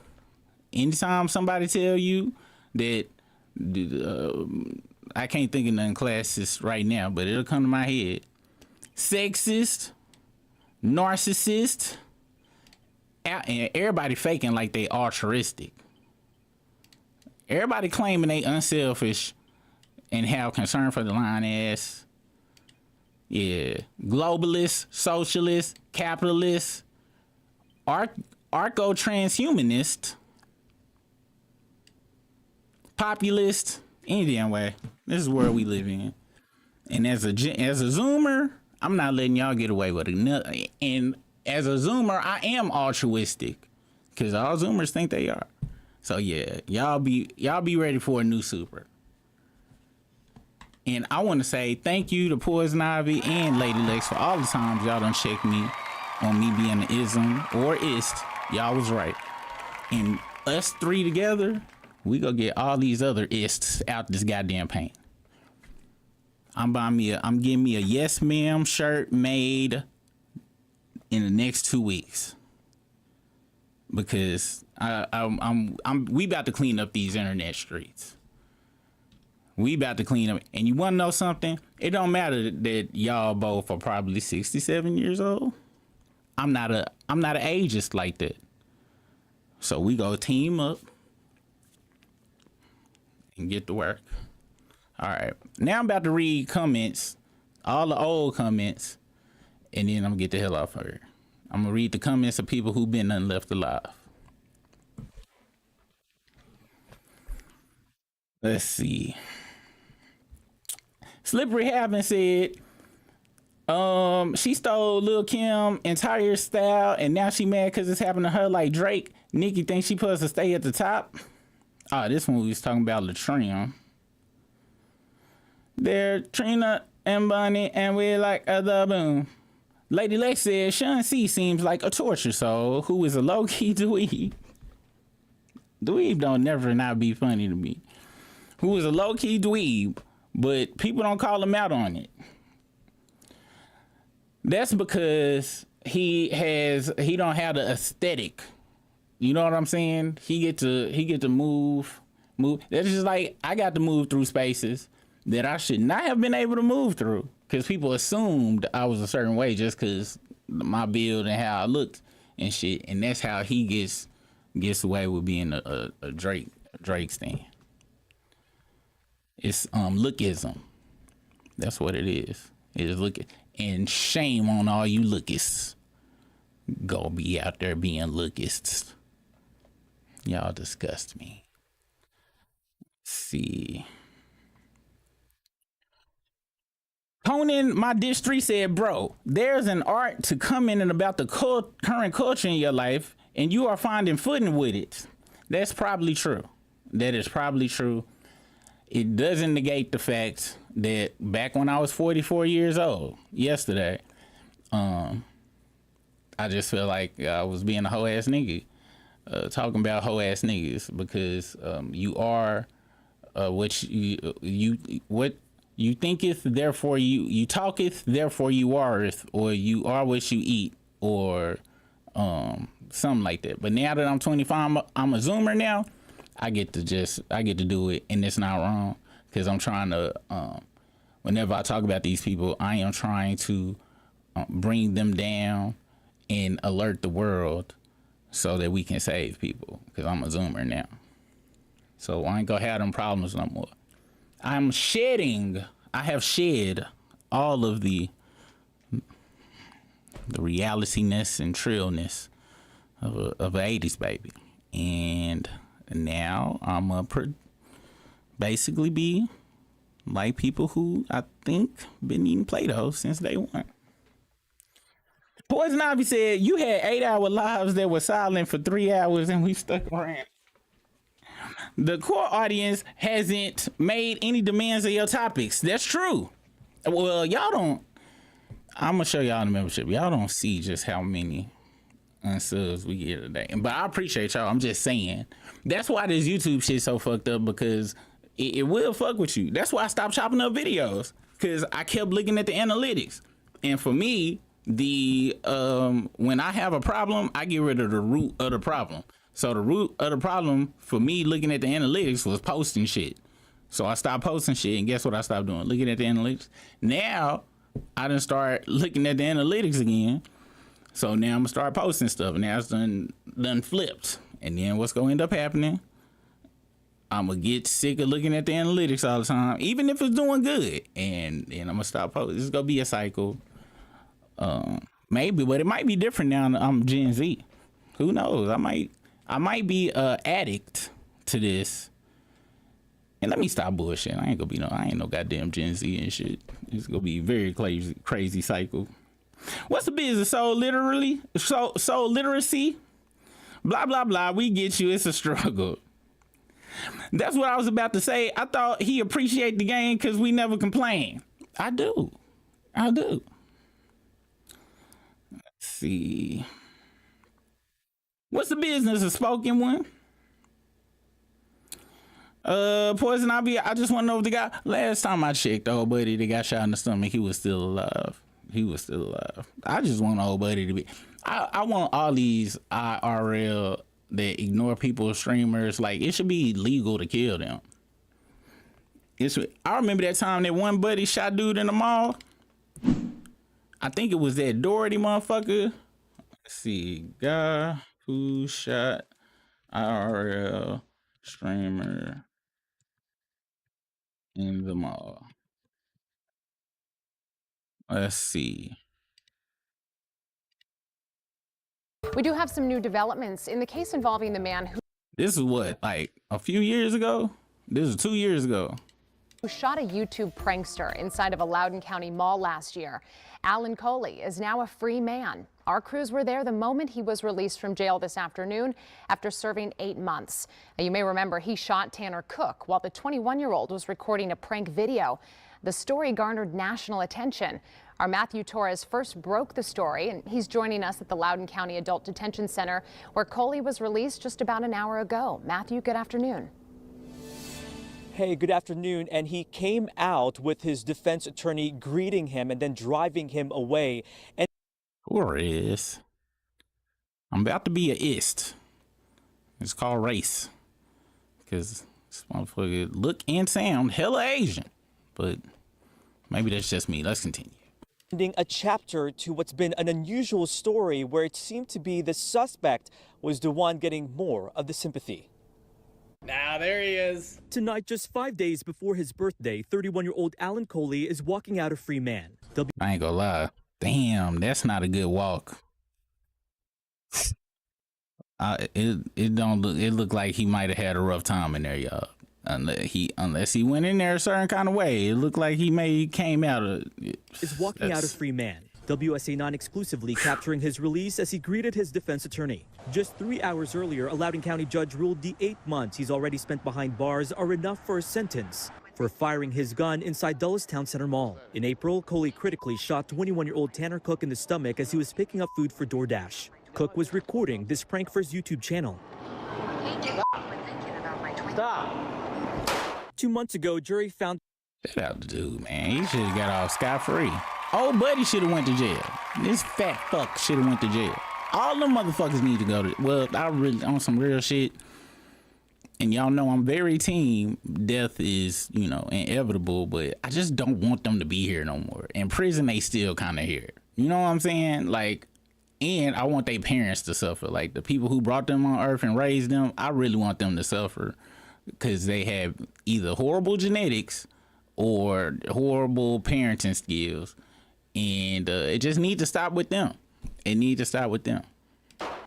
Anytime somebody tell you that, I can't think of nothing classist right now, but it'll come to my head. Sexist. Narcissist. And everybody faking like they altruistic. Everybody claiming they unselfish and have concern for the line ass. Yeah. Globalist, socialist, capitalist, arco-transhumanist, populist, any damn way. This is the world we live in. And as a Zoomer, I'm not letting y'all get away with it. And as a Zoomer, I am altruistic, because all Zoomers think they are. So yeah, y'all be ready for a new super. And I want to say thank you to Poison Ivy and Lady Lex for all the times y'all done check me on me being an ism or ist. Y'all was right. And us three together, we gonna get all these other ists out this goddamn paint. I'm getting me a yes ma'am shirt made in the next 2 weeks, because we about to clean up these internet streets. We about to clean up. And you want to know something? It don't matter that y'all both are probably 67 years old. I'm not an ageist like that. So we go team up and get to work. All right. Now I'm about to read comments, all the old comments, and then I'm gonna get the hell off of here. I'm gonna read the comments of people who've been none left alive. Let's see. Slippery Having said, she stole Lil' Kim entire style and now she mad because it's happened to her like Drake. Nicki thinks she supposed to stay at the top. Oh, this one we was talking about Latrina. They're Trina and Bunny and we like the boom. Lady Lex said, Sean C seems like a torture soul who is a low-key dweeb. Dweeb don't never not be funny to me. Who is a low-key dweeb, but people don't call him out on it. That's because he don't have the aesthetic. You know what I'm saying? He get to move. That's just like I got to move through spaces that I should not have been able to move through, because people assumed I was a certain way just because my build and how I looked and shit. And that's how he gets away with being a Drake stan. It's lookism. That's what it is. It is look, and shame on all you lookists. Go be out there being lookists. Y'all disgust me. Let's see. Pony Ronan, my dish 3 said, bro, there's an art to commenting about the current culture in your life, and you are finding footing with it. That's probably true. That is probably true. It doesn't negate the fact that back when I was 44 years old, yesterday, I just felt like I was being a hoe ass nigga, talking about hoe ass niggas, because you are what you thinketh, therefore you talketh, therefore you areth, or you are what you eat, or something like that. But now that I'm 25, I'm a Zoomer now. I get to do it, and it's not wrong, because I'm trying to. Whenever I talk about these people, I am trying to bring them down and alert the world so that we can save people, because I'm a Zoomer now. So I ain't gonna have them problems no more. I have shed all of the reality-ness and trillness of a 80s baby. And now I'm basically be like people who I think been eating Play-Doh since day one. Poison Ivy said, you had 8-hour lives that were silent for 3 hours and we stuck around. The core audience hasn't made any demands of your topics. That's true. Well, y'all don't. I'm going to show y'all the membership. Y'all don't see just how many unsubs we get today. But I appreciate y'all. I'm just saying. That's why this YouTube shit so fucked up, because it will fuck with you. That's why I stopped chopping up videos, because I kept looking at the analytics. And for me, when I have a problem, I get rid of the root of the problem. So the root of the problem for me looking at the analytics was posting shit. So I stopped posting shit, and guess what I stopped doing? Looking at the analytics. Now I done start looking at the analytics again. So now I'm gonna start posting stuff. Now it's done flipped. And then what's gonna end up happening? I'm gonna get sick of looking at the analytics all the time, even if it's doing good. And then I'm gonna stop posting. This is gonna be a cycle. Maybe, but it might be different now. I'm Gen Z. Who knows? I might be an addict to this. And let me stop bullshit. I ain't no goddamn Gen Z and shit. It's gonna be a very crazy cycle. What's the business? Soul literacy? Blah blah blah. We get you. It's a struggle. That's what I was about to say. I thought he appreciate the game because we never complain. I do. Let's see. What's the business? A spoken one? Poison Ivy, I just want to know if the guy, last time I checked, the old buddy that got shot in the stomach, he was still alive. I just want old buddy to be, I want all these IRL that ignore people, streamers, like, it should be legal to kill them. I remember that time that one buddy shot dude in the mall. I think it was that Doherty motherfucker. Let's see, guy who shot IRL streamer in the mall. Let's see. We do have some new developments in the case involving the man who... This is what, like a few years ago? This is 2 years ago. ...who shot a YouTube prankster inside of a Loudoun County mall last year. Alan Coley is now a free man. Our crews were there the moment he was released from jail this afternoon after serving 8 months. Now, you may remember he shot Tanner Cook while the 21-year-old was recording a prank video. The story garnered national attention. Our Matthew Torres first broke the story, and he's joining us at the Loudoun County Adult Detention Center, where Coley was released just about an hour ago. Matthew, good afternoon. Hey, good afternoon. And he came out with his defense attorney greeting him and then driving him away. And or is I'm about to be a ist. It's called race, because this motherfucker look and sound hella Asian, but maybe that's just me. Let's continue. Ending a chapter to what's been an unusual story where it seemed to be the suspect was the one getting more of the sympathy. Now there he is. Tonight, just 5 days before his birthday, 31-year-old Alan Coley is walking out a free man. I ain't gonna lie. Damn, that's not a good walk. It looked like he might have had a rough time in there, y'all. Unless he went in there a certain kind of way. It looked like he came out of is walking out a free man. WSA 9 exclusively capturing his release as he greeted his defense attorney. Just 3 hours earlier, a Loudoun County judge ruled the 8 months he's already spent behind bars are enough for a sentence for firing his gun inside Dulles Town Center Mall. In April, Coley critically shot 21-year-old Tanner Cook in the stomach as he was picking up food for DoorDash. Cook was recording this prank for his YouTube channel. Stop. 2 months ago, jury found... Shout out to dude, man. He should have got off scot-free. Old buddy should have went to jail. This fat fuck should have went to jail. All them motherfuckers need to go to... Well, I really... On some real shit. And y'all know I'm very team. Death is, inevitable. But I just don't want them to be here no more. In prison, they still kind of here. You know what I'm saying? Like... And I want their parents to suffer. Like, the people who brought them on earth and raised them, I really want them to suffer. Because they have either horrible genetics or horrible parenting skills. And it just needs to stop with them. It needs to stop with them.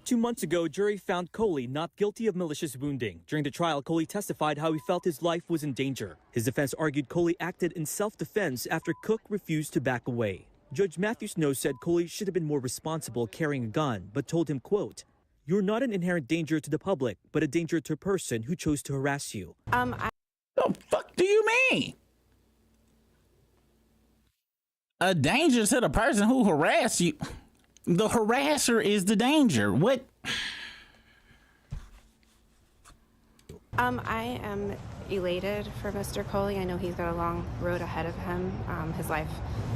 2 months ago, jury found Coley not guilty of malicious wounding. During the trial, Coley testified how he felt his life was in danger. His defense argued Coley acted in self-defense after Cook refused to back away. Judge Matthew Snow said Coley should have been more responsible carrying a gun, but told him, quote, "You're not an inherent danger to the public, but a danger to a person who chose to harass you." The fuck do you mean? A danger to the person who harassed you? The harasser is the danger. What? I am elated for Mr. Coley. I know he's got a long road ahead of him. His life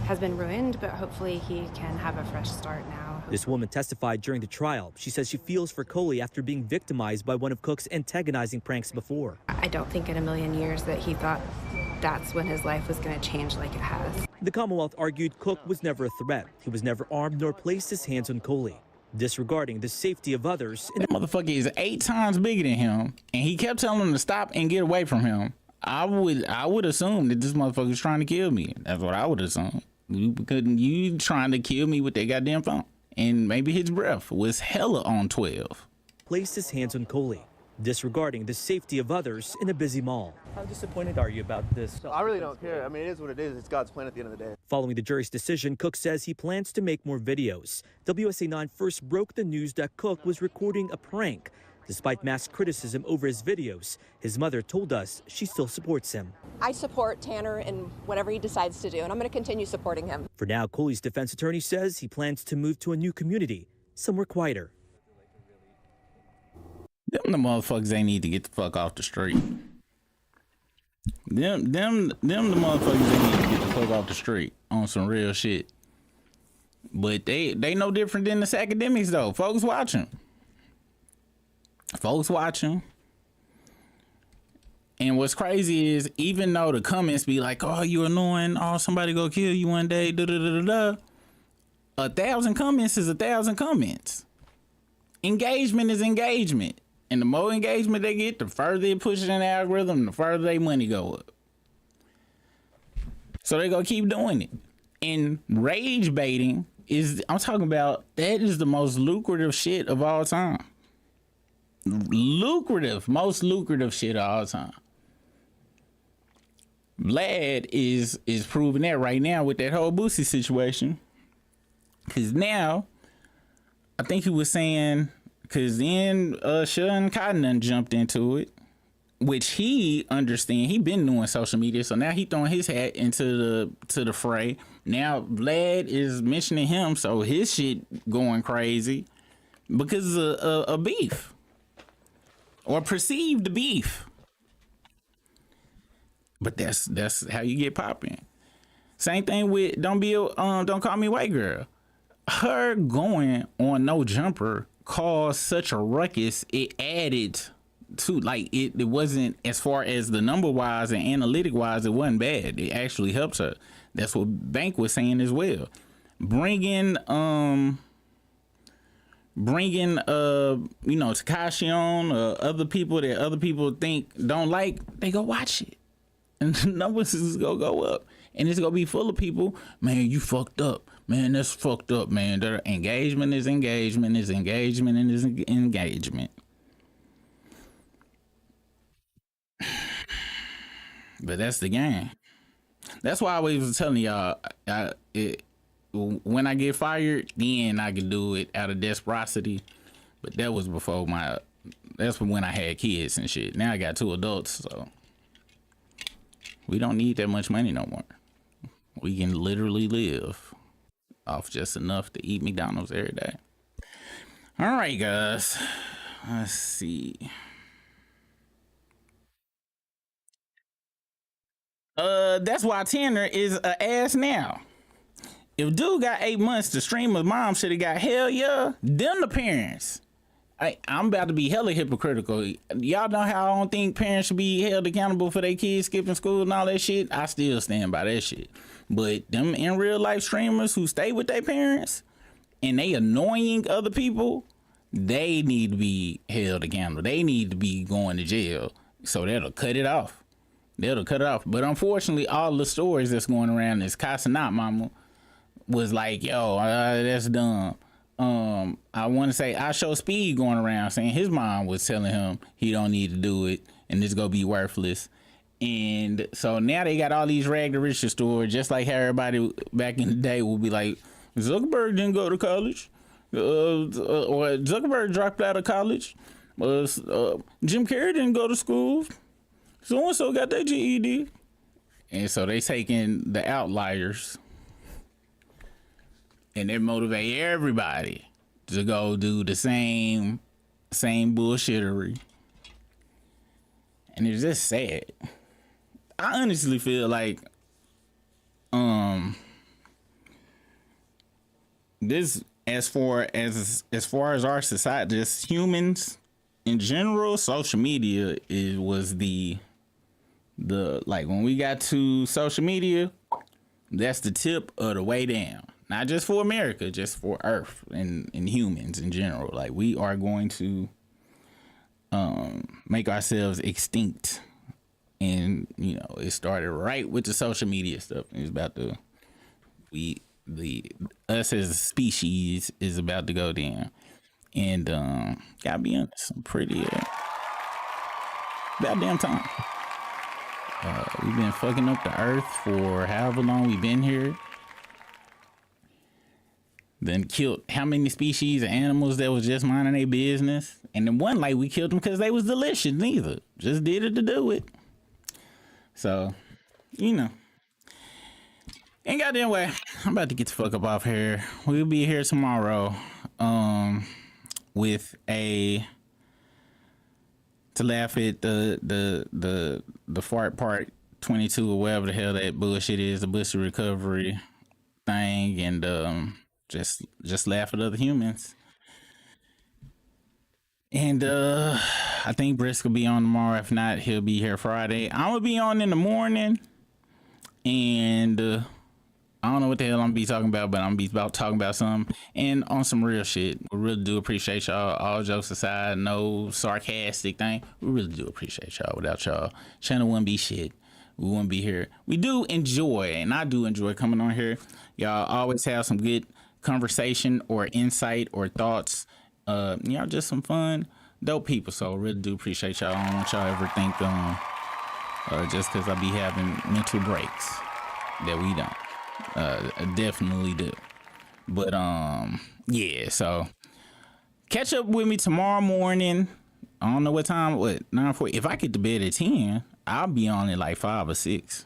has been ruined, but hopefully he can have a fresh start now. This woman testified during the trial. She says she feels for Coley after being victimized by one of Cook's antagonizing pranks before. I don't think in a million years that he thought that's when his life was going to change like it has. The Commonwealth argued Cook was never a threat. He was never armed nor placed his hands on Coley, disregarding the safety of others. That motherfucker is 8 times bigger than him, and he kept telling him to stop and get away from him. I would assume that this motherfucker was trying to kill me. That's what I would assume. You trying to kill me with that goddamn phone. And maybe his breath was hella on 12. Placed his hands on Coley, disregarding the safety of others in a busy mall. How disappointed are you about this? I really don't care. I mean, it is what it is. It's God's plan at the end of the day. Following the jury's decision, Cook says he plans to make more videos. WSA 9 first broke the news that Cook was recording a prank. Despite mass criticism over his videos, his mother told us she still supports him. I support Tanner in whatever he decides to do, and I'm going to continue supporting him. For now, Coley's defense attorney says he plans to move to a new community, somewhere quieter. Them the motherfuckers they need to get the fuck off the street. Them the motherfuckers they need to get the fuck off the street on some real shit. But they no different than the academics though. Folks watching. And what's crazy is even though the comments be like, "Oh, you annoying, oh, somebody go kill you one day, da da da da da." 1,000 comments is 1,000 comments. Engagement is engagement. And the more engagement they get, the further it pushes in the algorithm, the further their money go up. So they gonna keep doing it. And rage baiting I'm talking about, that is the most lucrative shit of all time. Most lucrative shit of all time. Vlad is proving that right now with that whole Boosie situation. Cause now, I think he was saying, cause then Sean Cotton jumped into it, which he understand. He been doing social media, so now he throwing his hat into the fray. Now Vlad is mentioning him, so his shit going crazy because of a beef or perceived beef. But that's how you get popping. Same thing with Don't Call Me White Girl. Her going on No Jumper caused such a ruckus. It added to, like, it wasn't, as far as the number wise and analytic wise, it wasn't bad. It actually helps her. That's what Bank was saying as well. Bringing Tekashi on, other people that other people think don't like, they go watch it, and the numbers is gonna go up, and it's gonna be full of people. Man, you fucked up. Man, that's fucked up, man. Their engagement is engagement is engagement and is engagement. But that's the game. That's why I was telling y'all, when I get fired, then I can do it out of desperosity. But that was before that's when I had kids and shit. Now I got 2 adults, so we don't need that much money no more. We can literally live off just enough to eat McDonald's every day. All right, guys. Let's see. That's why Tanner is an ass now. If dude got 8 months, the streamer's mom should have got hell yeah. Them the parents. I'm about to be hella hypocritical. Y'all know how I don't think parents should be held accountable for their kids skipping school and all that shit. I still stand by that shit. But them in real life streamers who stay with their parents and they annoying other people, they need to be held accountable. They need to be going to jail. So that'll cut it off. But unfortunately, all the stories that's going around is Casanat mama was like, yo, that's dumb. I want to say I Show Speed going around saying his mom was telling him he don't need to do it and it's gonna be worthless. And so now they got all these rag to riches stories, just like how everybody back in the day would be like, Zuckerberg didn't go to college, or Zuckerberg dropped out of college, Jim Carrey didn't go to school, so and so got their GED. And so they taking the outliers and they motivate everybody to go do the same bullshittery. And it's just sad. I honestly feel like this as far as our society, just humans in general, social media was the like when we got to social media, that's the tip of the way down. Not just for America, just for Earth and humans in general. Like we are going to make ourselves extinct. And you know, it started right with the social media stuff. It's about to us as a species is about to go down. And gotta be honest, I'm pretty about damn time. We've been fucking up the earth for however long we've been here. Then killed how many species of animals that was just minding their business. And then one, like, we killed them because they was delicious neither. Just did it to do it. So, you know. Ain't goddamn way. I'm about to get the fuck up off here. We'll be here tomorrow. With to laugh at the fart part 22 or whatever the hell that bullshit is, the Bussy recovery thing, and just laugh at other humans. And I think Brisk will be on tomorrow. If not, he'll be here Friday. I'm gonna be on in the morning, and I don't know what the hell I'm gonna be talking about, but I'm gonna be talking about something and on some real shit. We really do appreciate y'all. All jokes aside, no sarcastic thing. We really do appreciate y'all. Without y'all, channel wouldn't be shit. We wouldn't be here. We do enjoy, and I do enjoy coming on here. Y'all always have some good conversation or insight or thoughts. Y'all just some fun, dope people. So really do appreciate y'all. I don't want y'all ever think just because I be having mental breaks that we don't. I definitely do. But yeah, so catch up with me tomorrow morning. I don't know what time, 9:40. If I get to bed at 10, I'll be on at like 5 or 6.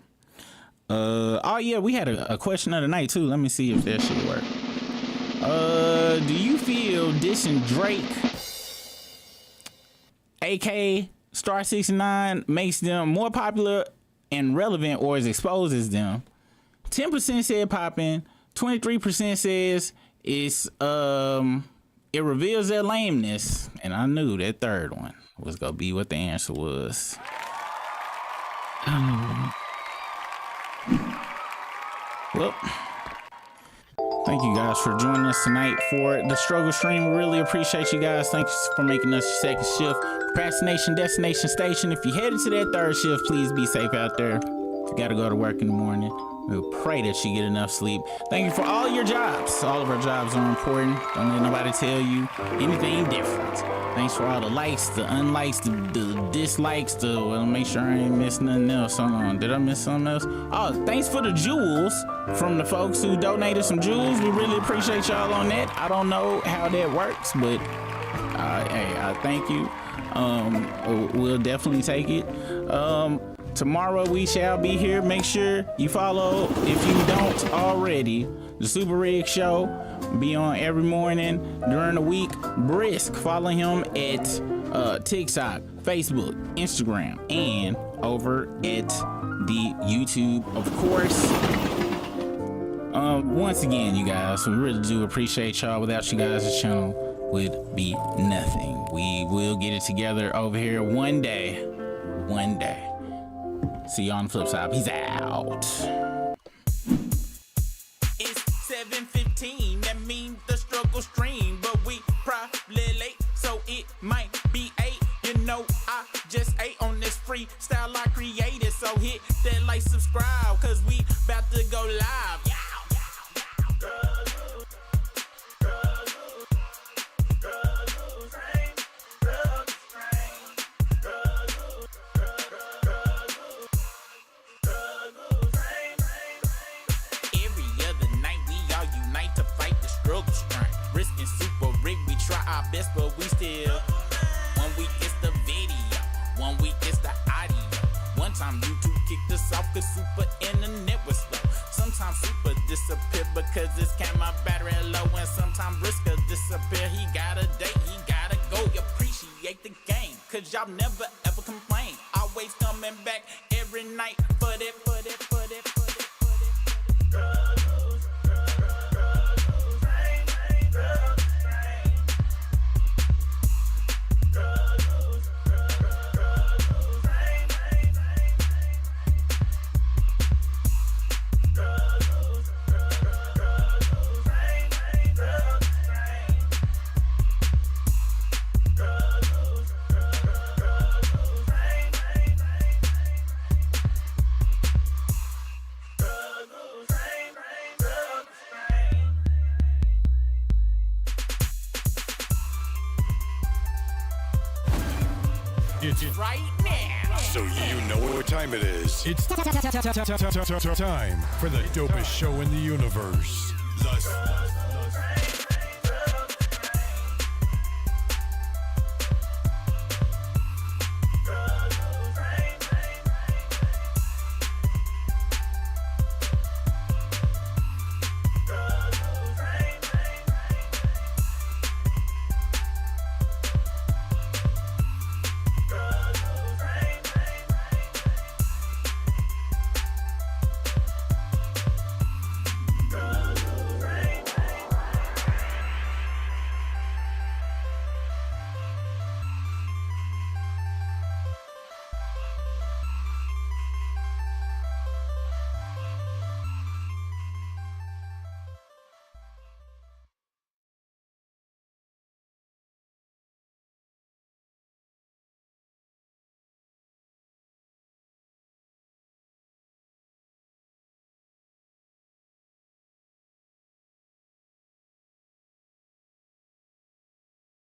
Oh yeah, we had a question of the night too. Let me see if that should work. Do you feel dissing Drake, AK Star 69, makes them more popular and relevant, or exposes them? 10% said popping, 23% says it's it reveals their lameness, and I knew that third one was gonna be what the answer was. Well, thank you guys for joining us tonight for the struggle stream. We really appreciate you guys. Thanks for making us your second shift. Procrastination destination station. If you're headed to that third shift, please be safe out there. If you gotta go to work in the morning, We'll pray that you get enough sleep. Thank you for all your jobs. All of our jobs are important. Don't let nobody tell you anything different. Thanks for all the likes, the unlikes, the dislikes, well, make sure I ain't missed nothing else. Hold on, did I miss something else? Oh, thanks for the jewels from the folks who donated some jewels. We really appreciate y'all on that. I don't know how that works, but hey, thank you. We'll definitely take it. Tomorrow we shall be here. Make sure you follow, if you don't already, the Super Rig Show. Be on every morning during the week. Brisk, follow him at TikTok, Facebook, Instagram, and over at the YouTube, of course. Once again, you guys, we really do appreciate y'all. Without you guys, this channel would be nothing. We will get it together over here one day. One day. See you on the flip side. Peace out. It's 7:15. That means the struggle stream, but we probably late, so it might be 8. You know, I just ate on this freestyle I created, so hit that like, subscribe, cause we about to go live. Our best, but we still. 1 week it's the video, 1 week it's the audio. One time YouTube kicked us off cause super internet was slow. Sometimes super disappear because his camera battery low, and sometimes Brisker disappear. He got a date, he gotta go. You appreciate the game, cause y'all never ever complain. Always coming back every night for that. It's right now. So you know what time it is. It's time for the dopest show in the universe. The